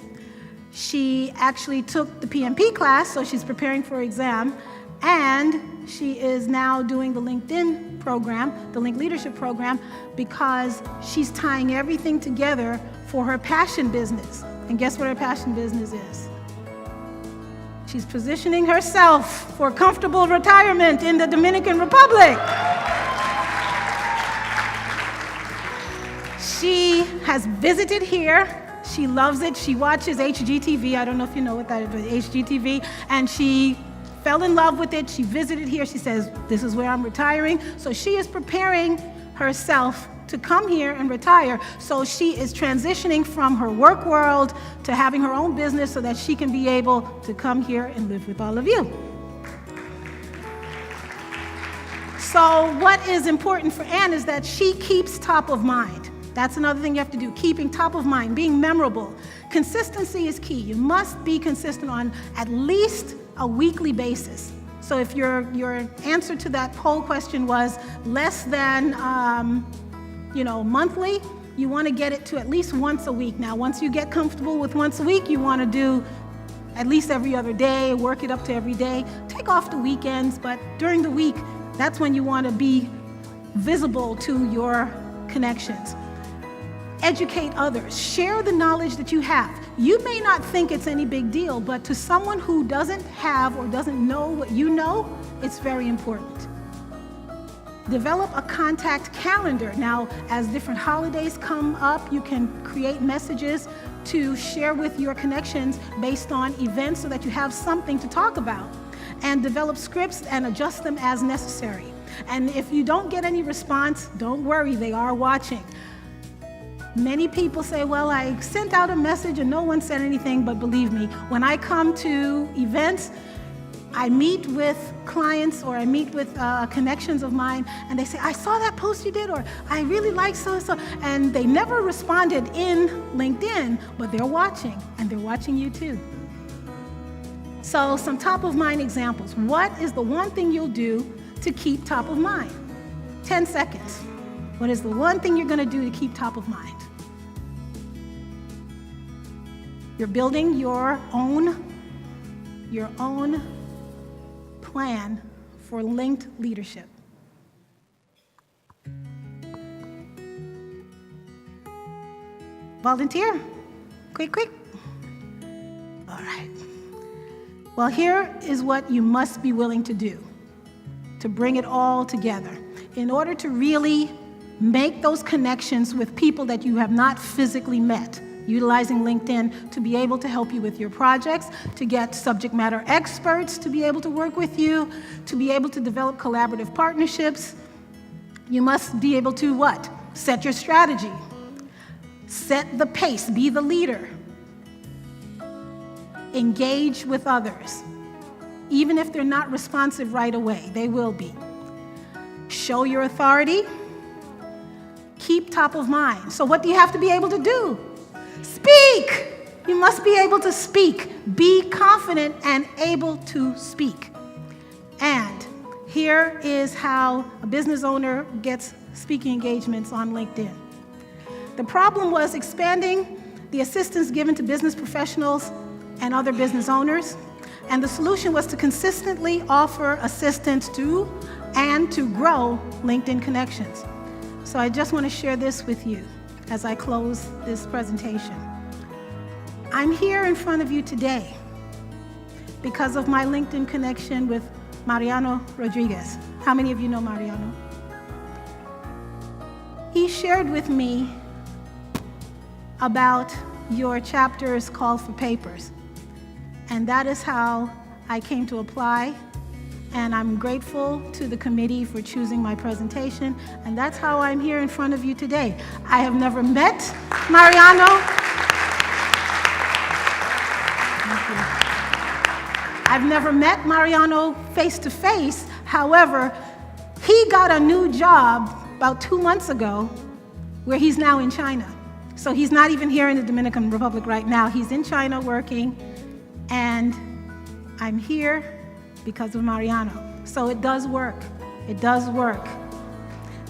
She actually took the PMP class, so she's preparing for her exam, and she is now doing the LinkedIn program, the LinkedLeadership program, because she's tying everything together for her passion business. And guess what her passion business is? She's positioning herself for comfortable retirement in the Dominican Republic. She has visited here. She loves it. She watches HGTV. I don't know if you know what that is, but HGTV. And she fell in love with it. She visited here. She says, this is where I'm retiring. So she is preparing herself to come here and retire. So she is transitioning from her work world to having her own business so that she can be able to come here and live with all of you. So what is important for Anne is that she keeps top of mind. That's another thing you have to do, keeping top of mind, being memorable. Consistency is key. You must be consistent on at least a weekly basis. So if your answer to that poll question was less than monthly, you want to get it to at least once a week. Now, once you get comfortable with once a week, you want to do at least every other day, work it up to every day. Take off the weekends, but during the week, that's when you want to be visible to your connections. Educate others. Share the knowledge that you have. You may not think it's any big deal, but to someone who doesn't have or doesn't know what you know, it's very important. Develop a contact calendar. Now, as different holidays come up, you can create messages to share with your connections based on events so that you have something to talk about. And develop scripts and adjust them as necessary. And if you don't get any response, don't worry, they are watching. Many people say, well, I sent out a message and no one said anything, but believe me, when I come to events, I meet with clients or I meet with connections of mine, and they say, I saw that post you did, or I really like so-and-so, and they never responded in LinkedIn, but they're watching, and they're watching you too. So some top of mind examples. What is the one thing you'll do to keep top of mind? 10 seconds. What is the one thing you're going to do to keep top of mind? You're building your own plan for linked leadership. Volunteer? Quick. All right. Well, here is what you must be willing to do to bring it all together. In order to really make those connections with people that you have not physically met, utilizing LinkedIn to be able to help you with your projects, to get subject matter experts to be able to work with you, to be able to develop collaborative partnerships, you must be able to what? Set your strategy. Set the pace, be the leader. Engage with others. Even if they're not responsive right away, they will be. Show your authority. Keep top of mind. So what do you have to be able to do? Speak! You must be able to speak. Be confident and able to speak. And here is how a business owner gets speaking engagements on LinkedIn. The problem was expanding the assistance given to business professionals and other business owners. And the solution was to consistently offer assistance to and to grow LinkedIn connections. So I just want to share this with you as I close this presentation. I'm here in front of you today because of my LinkedIn connection with Mariano Rodriguez. How many of you know Mariano? He shared with me about your chapter's call for papers. And that is how I came to apply. And I'm grateful to the committee for choosing my presentation. And that's how I'm here in front of you today. I have never met Mariano. Thank you. I've never met Mariano face to face. However, he got a new job about 2 months ago where he's now in China. So he's not even here in the Dominican Republic right now. He's in China working, and I'm here because of Mariano. So it does work. It does work.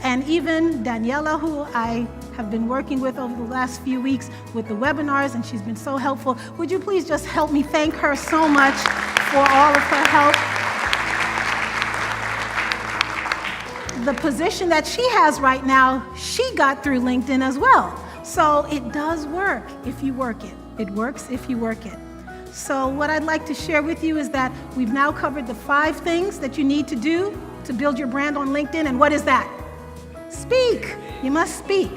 And even Daniela, who I have been working with over the last few weeks with the webinars, and she's been so helpful. Would you please just help me thank her so much for all of her help? The position that she has right now, she got through LinkedIn as well. So it does work if you work it. It works if you work it. So what I'd like to share with you is that we've now covered the 5 things that you need to do to build your brand on LinkedIn. And what is that? Speak. You must speak.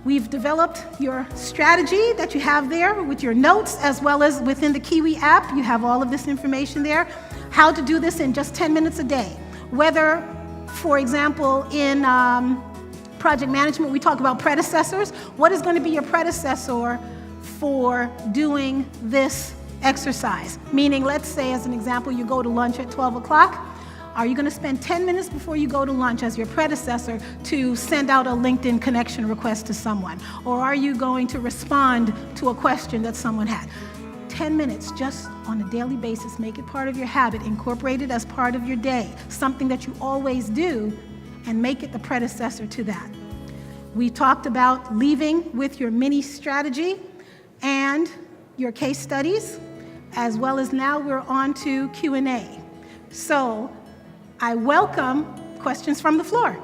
We've developed your strategy that you have there with your notes, as well as within the Kiwi app. You have all of this information there. How to do this in just 10 minutes a day. Whether, for example, in project management, we talk about predecessors. What is going to be your predecessor for doing this exercise? Meaning, let's say, as an example, you go to lunch at 12 o'clock. Are you going to spend 10 minutes before you go to lunch as your predecessor to send out a LinkedIn connection request to someone? Or are you going to respond to a question that someone had? 10 minutes just on a daily basis. Make it part of your habit. Incorporate it as part of your day. Something that you always do, and make it the predecessor to that. We talked about leaving with your mini strategy and your case studies, as well as now we're on to Q&A. So I welcome questions from the floor.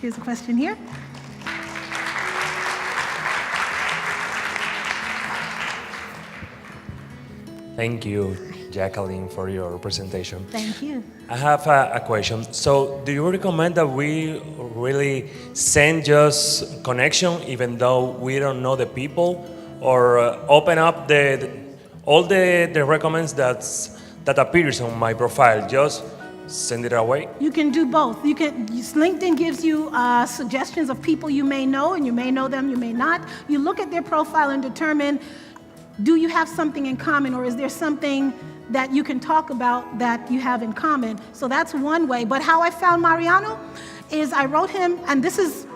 Here's a question here. Thank you, Jacqueline, for your presentation. Thank you. I have a question. So, do you recommend that we really send just connection even though we don't know the people, or open up all the recommends that appears on my profile, just send it away? You can do both. LinkedIn gives you suggestions of people you may know, and you may know them, you may not. You look at their profile and determine, do you have something in common, or is there something that you can talk about that you have in common? So that's one way. But how I found Mariano is I wrote him, and this is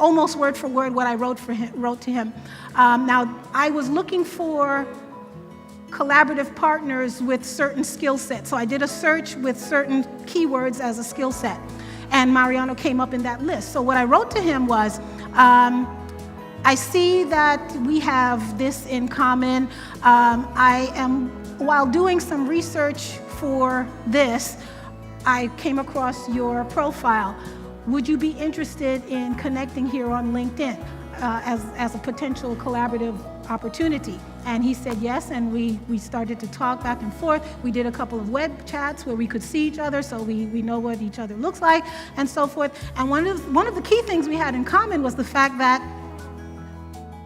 almost word for word what I wrote to him. Now, I was looking for collaborative partners with certain skill sets. So I did a search with certain keywords as a skill set, and Mariano came up in that list. So what I wrote to him was, I see that we have this in common. While doing some research for this, I came across your profile. Would you be interested in connecting here on LinkedIn as a potential collaborative opportunity? And he said yes, and we started to talk back and forth. We did a couple of web chats where we could see each other, so we know what each other looks like, and so forth. And one of the key things we had in common was the fact that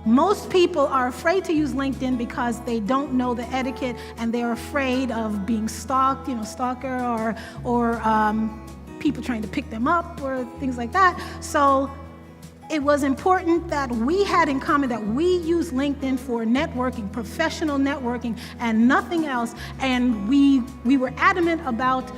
most people are afraid to use LinkedIn because they don't know the etiquette, and they're afraid of being stalked, stalker, or people trying to pick them up, or things like that. So it was important that we had in common that we use LinkedIn for networking, professional networking, and nothing else. And we were adamant about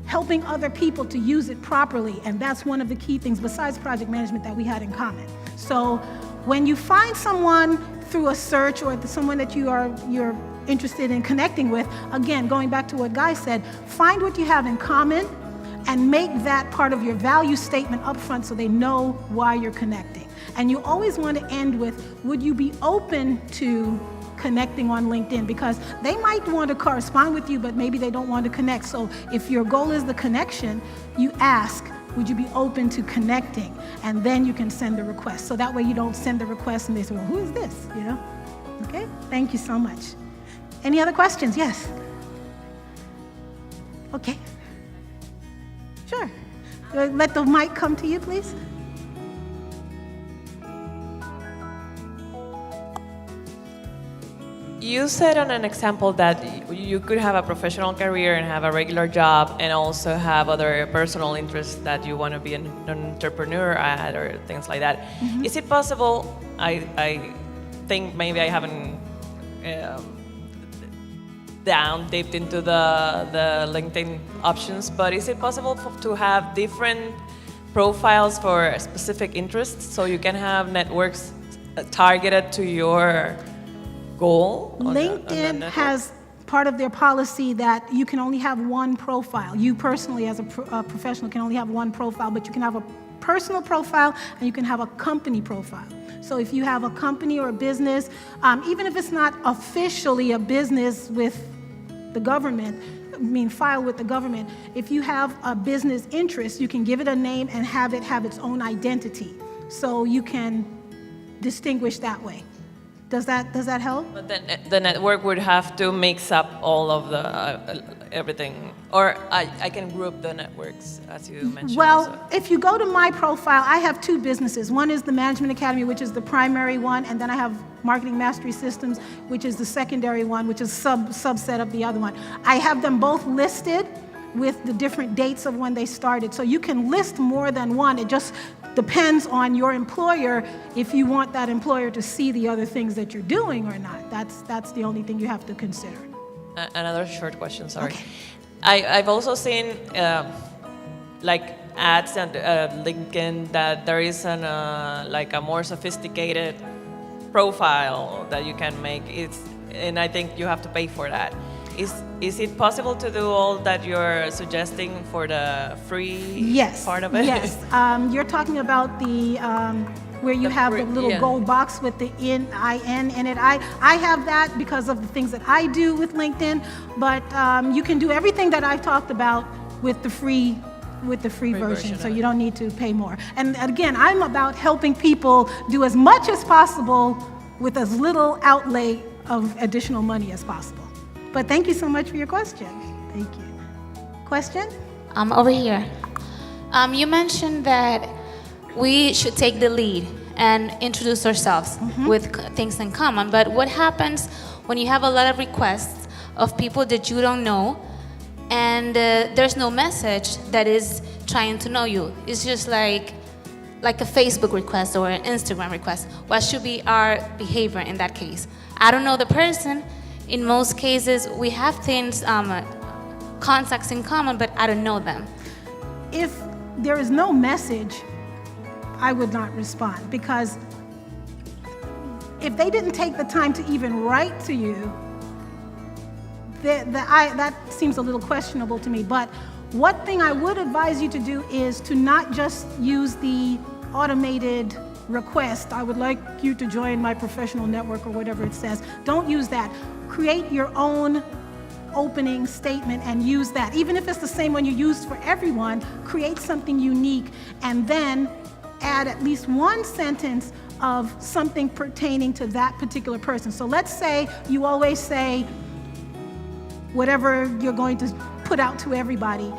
helping other people to use it properly, and that's one of the key things besides project management that we had in common. So when you find someone through a search, or someone that you're interested in connecting with, again, going back to what Guy said, find what you have in common and make that part of your value statement up front so they know why you're connecting. And you always want to end with, would you be open to connecting on LinkedIn? Because they might want to correspond with you, but maybe they don't want to connect. So if your goal is the connection, you ask, would you be open to connecting? And then you can send the request. So that way you don't send the request and they say, well, who is this? Okay, thank you so much. Any other questions? Yes. Okay. Sure. Let the mic come to you, please. You said on an example that you could have a professional career and have a regular job and also have other personal interests that you want to be an entrepreneur at or things like that. Mm-hmm. Is it possible, I think maybe I haven't down dipped into the LinkedIn options, but is it possible to have different profiles for specific interests so you can have networks targeted to your goal? LinkedIn has part of their policy that you can only have one profile. You personally, as a professional, can only have one profile, but you can have a personal profile and you can have a company profile. So if you have a company or a business, even if it's not officially a business with the government, filed with the government, if you have a business interest, you can give it a name and have it have its own identity. So you can distinguish that way. Does that help? But then the network would have to mix up all of the everything, or I can group the networks as you mentioned. Well, also. if you go to my profile, I have two businesses. One is the Management Academy, which is the primary one, and then I have Marketing Mastery Systems, which is the secondary one, which is subset of the other one. I have them both listed with the different dates of when they started. So you can list more than one. It just depends on your employer if you want that employer to see the other things that you're doing or not. That's the only thing you have to consider. Another short question, sorry. Okay. I've also seen like ads on LinkedIn that there is like a more sophisticated profile that you can make. And I think you have to pay for that. Is it possible to do all that you're suggesting for the free part of it? Yes. You're talking about the where you have the little gold box with the IN in it. I have that because of the things that I do with LinkedIn, but you can do everything that I've talked about with the free version, so you don't need to pay more. And again, I'm about helping people do as much as possible with as little outlay of additional money as possible. But thank you so much for your question. Thank you. Question? Over here. You mentioned that we should take the lead and introduce ourselves with things in common. But what happens when you have a lot of requests of people that you don't know and there's no message that is trying to know you? It's just like a Facebook request or an Instagram request. What should be our behavior in that case? I don't know the person. In most cases, we have things, contacts in common, but I don't know them. If there is no message, I would not respond, because if they didn't take the time to even write to you, that seems a little questionable to me. But one thing I would advise you to do is to not just use the automated request, I would like you to join my professional network or whatever it says. Don't use that. Create your own opening statement and use that. Even if it's the same one you used for everyone, create something unique and then add at least one sentence of something pertaining to that particular person. So let's say you always say whatever you're going to put out to everybody,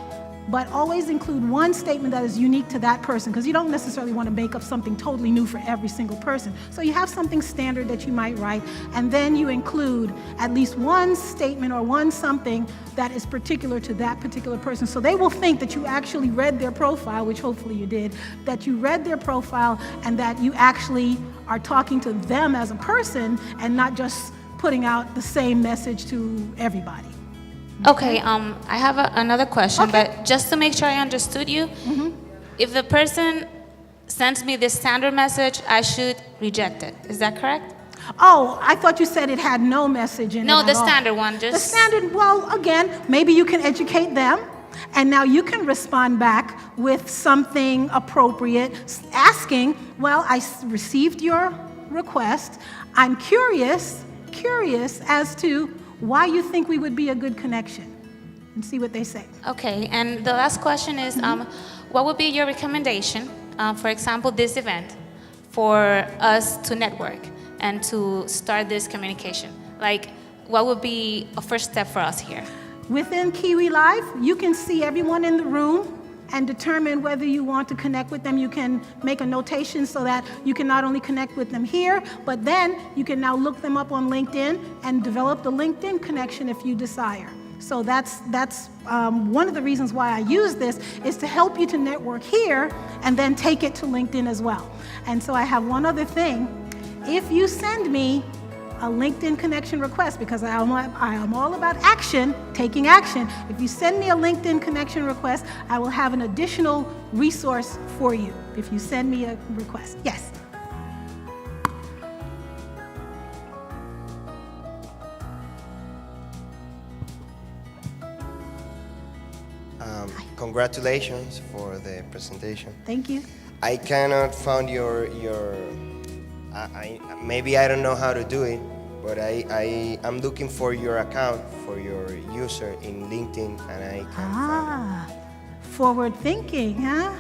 but always include one statement that is unique to that person, because you don't necessarily want to make up something totally new for every single person. So you have something standard that you might write, and then you include at least one statement or one something that is particular to that particular person. So they will think that you actually read their profile, which hopefully you did, that you read their profile and that you actually are talking to them as a person and not just putting out the same message to everybody. Okay, I have another question, but just to make sure I understood you, if the person sends me this standard message, I should reject it. Is that correct? Oh, I thought you said it had no message in it. No, at the all. standard one. The standard, well, again, maybe you can educate them, and now you can respond back with something appropriate, asking, well, I received your request. I'm curious as to why you think we would be a good connection, and see what they say. Okay, and the last question is, what would be your recommendation, for example, this event, for us to network and to start this communication? Like, what would be a first step for us here? Within Kiwi Live, you can see everyone in the room and determine whether you want to connect with them. You can make a notation so that you can not only connect with them here, but then you can now look them up on LinkedIn and develop the LinkedIn connection if you desire. So that's one of the reasons why I use this, is to help you to network here and then take it to LinkedIn as well. And so I have one other thing. If you send me a LinkedIn connection request, because I am all about action, taking action. If you send me a LinkedIn connection request, I will have an additional resource for you if you send me a request. Yes? Congratulations for the presentation. Thank you. I cannot find your maybe I don't know how to do it, but I'm looking for your account, for your user in LinkedIn, and I can't find it. Forward thinking, huh?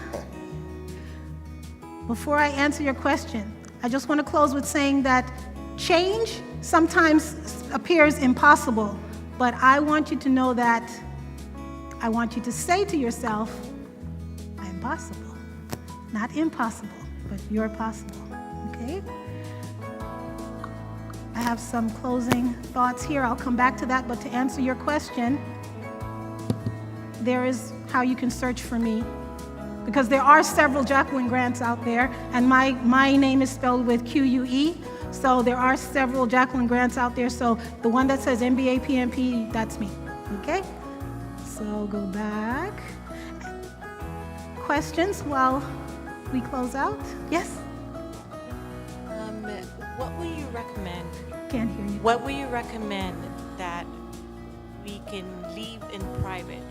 Before I answer your question, I just want to close with saying that change sometimes appears impossible, but I want you to know that I want you to say to yourself, I'm possible. Not impossible, but you're possible, okay? I have some closing thoughts here. I'll come back to that, but to answer your question, there is how you can search for me, because there are several Jacqueline Grants out there, and my name is spelled with Q-U-E, so there are several Jacqueline Grants out there, so the one that says MBA PMP, that's me, okay? So I'll go back. Questions while we close out? Yes? What will you recommend? Can't hear you. What will you recommend that we can leave in private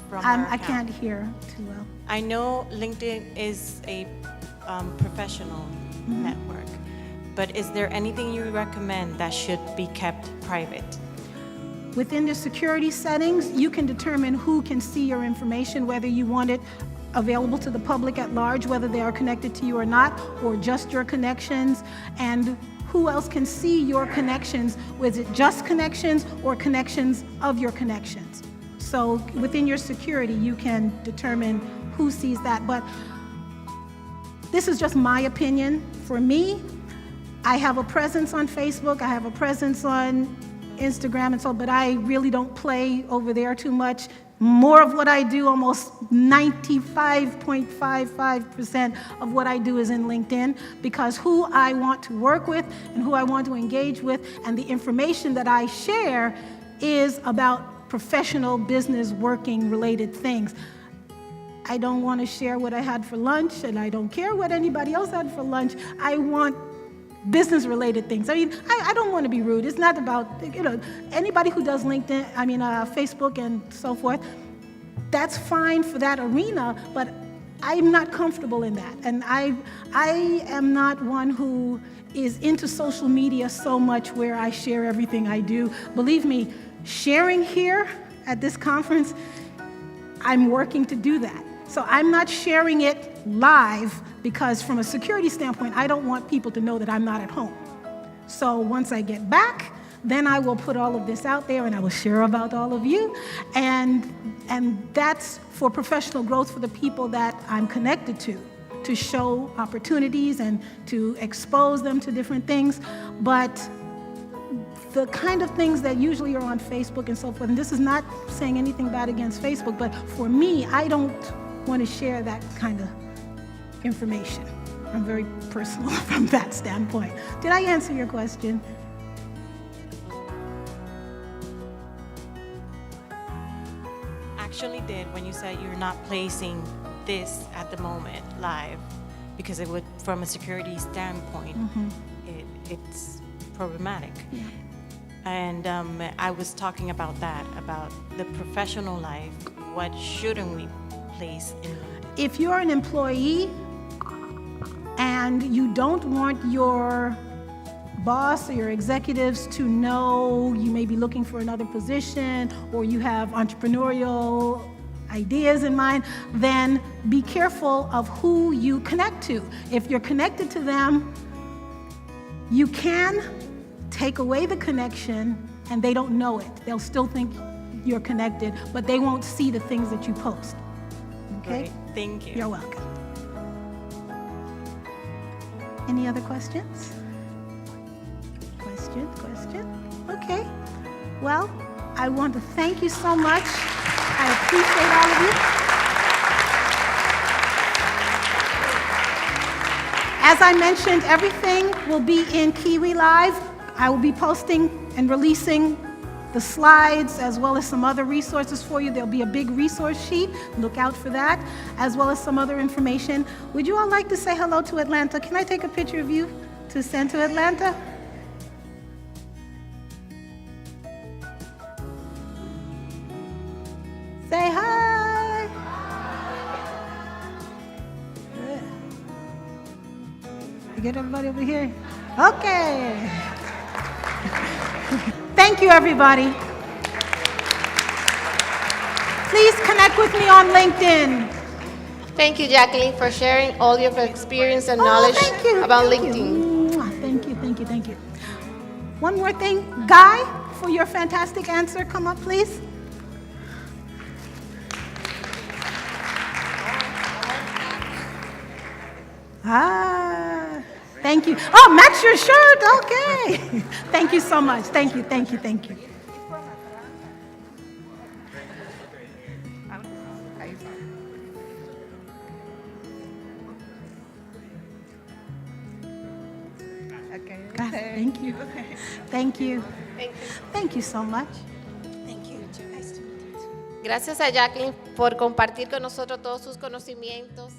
from our I account? can't hear too well. I know LinkedIn is a professional network, but is there anything you recommend that should be kept private? Within the security settings, you can determine who can see your information, whether you want it available to the public at large, whether they are connected to you or not, or just your connections, and who else can see your connections. Was it just connections or connections of your connections? So within your security, you can determine who sees that. But this is just my opinion. For me, I have a presence on Facebook, I have a presence on Instagram and so, but I really don't play over there too much. More of what I do, almost 95.55% of what I do is in LinkedIn, because who I want to work with and who I want to engage with and the information that I share is about professional business working related things. I don't want to share what I had for lunch, and I don't care what anybody else had for lunch. I want business-related things. I mean, I don't want to be rude. It's not about, anybody who does LinkedIn, Facebook and so forth, that's fine for that arena, but I'm not comfortable in that. And I am not one who is into social media so much where I share everything I do. Believe me, sharing here at this conference, I'm working to do that. So I'm not sharing it live because from a security standpoint, I don't want people to know that I'm not at home. So once I get back, then I will put all of this out there and I will share about all of you. And that's for professional growth for the people that I'm connected to show opportunities and to expose them to different things. But the kind of things that usually are on Facebook and so forth, and this is not saying anything bad against Facebook, but for me, I don't want to share that kind of information. I'm very personal from that standpoint. Did I answer your question? Actually did, when you said you're not placing this at the moment live, because it would, from a security standpoint, it's problematic. Yeah. And I was talking about that, about the professional life. What shouldn't we place in LinkedIn? If you're an employee and you don't want your boss or your executives to know you may be looking for another position or you have entrepreneurial ideas in mind, then be careful of who you connect to. If you're connected to them, you can take away the connection and they don't know it. They'll still think, you're connected, but they won't see the things that you post. Okay? Great. Thank you. You're welcome. Any other questions? Question? Okay. Well, I want to thank you so much. I appreciate all of you. As I mentioned, everything will be in Kiwi Live. I will be posting and releasing the slides as well as some other resources for you. There'll be a big resource sheet. Look out for that, as well as some other information. Would you all like to say hello to Atlanta? Can I take a picture of you to send to Atlanta? Say hi. Good. You get everybody over here? Okay. Thank you, everybody. Please connect with me on LinkedIn. Thank you, Jacqueline, for sharing all your experience and knowledge about LinkedIn. Thank you. One more thing. Guy, for your fantastic answer, come up, please. Thank you. Oh, match your shirt. Okay. Thank you so much. Thank you. Thank you. Thank you so much. Gracias a Jacqueline por compartir con nosotros todos sus conocimientos.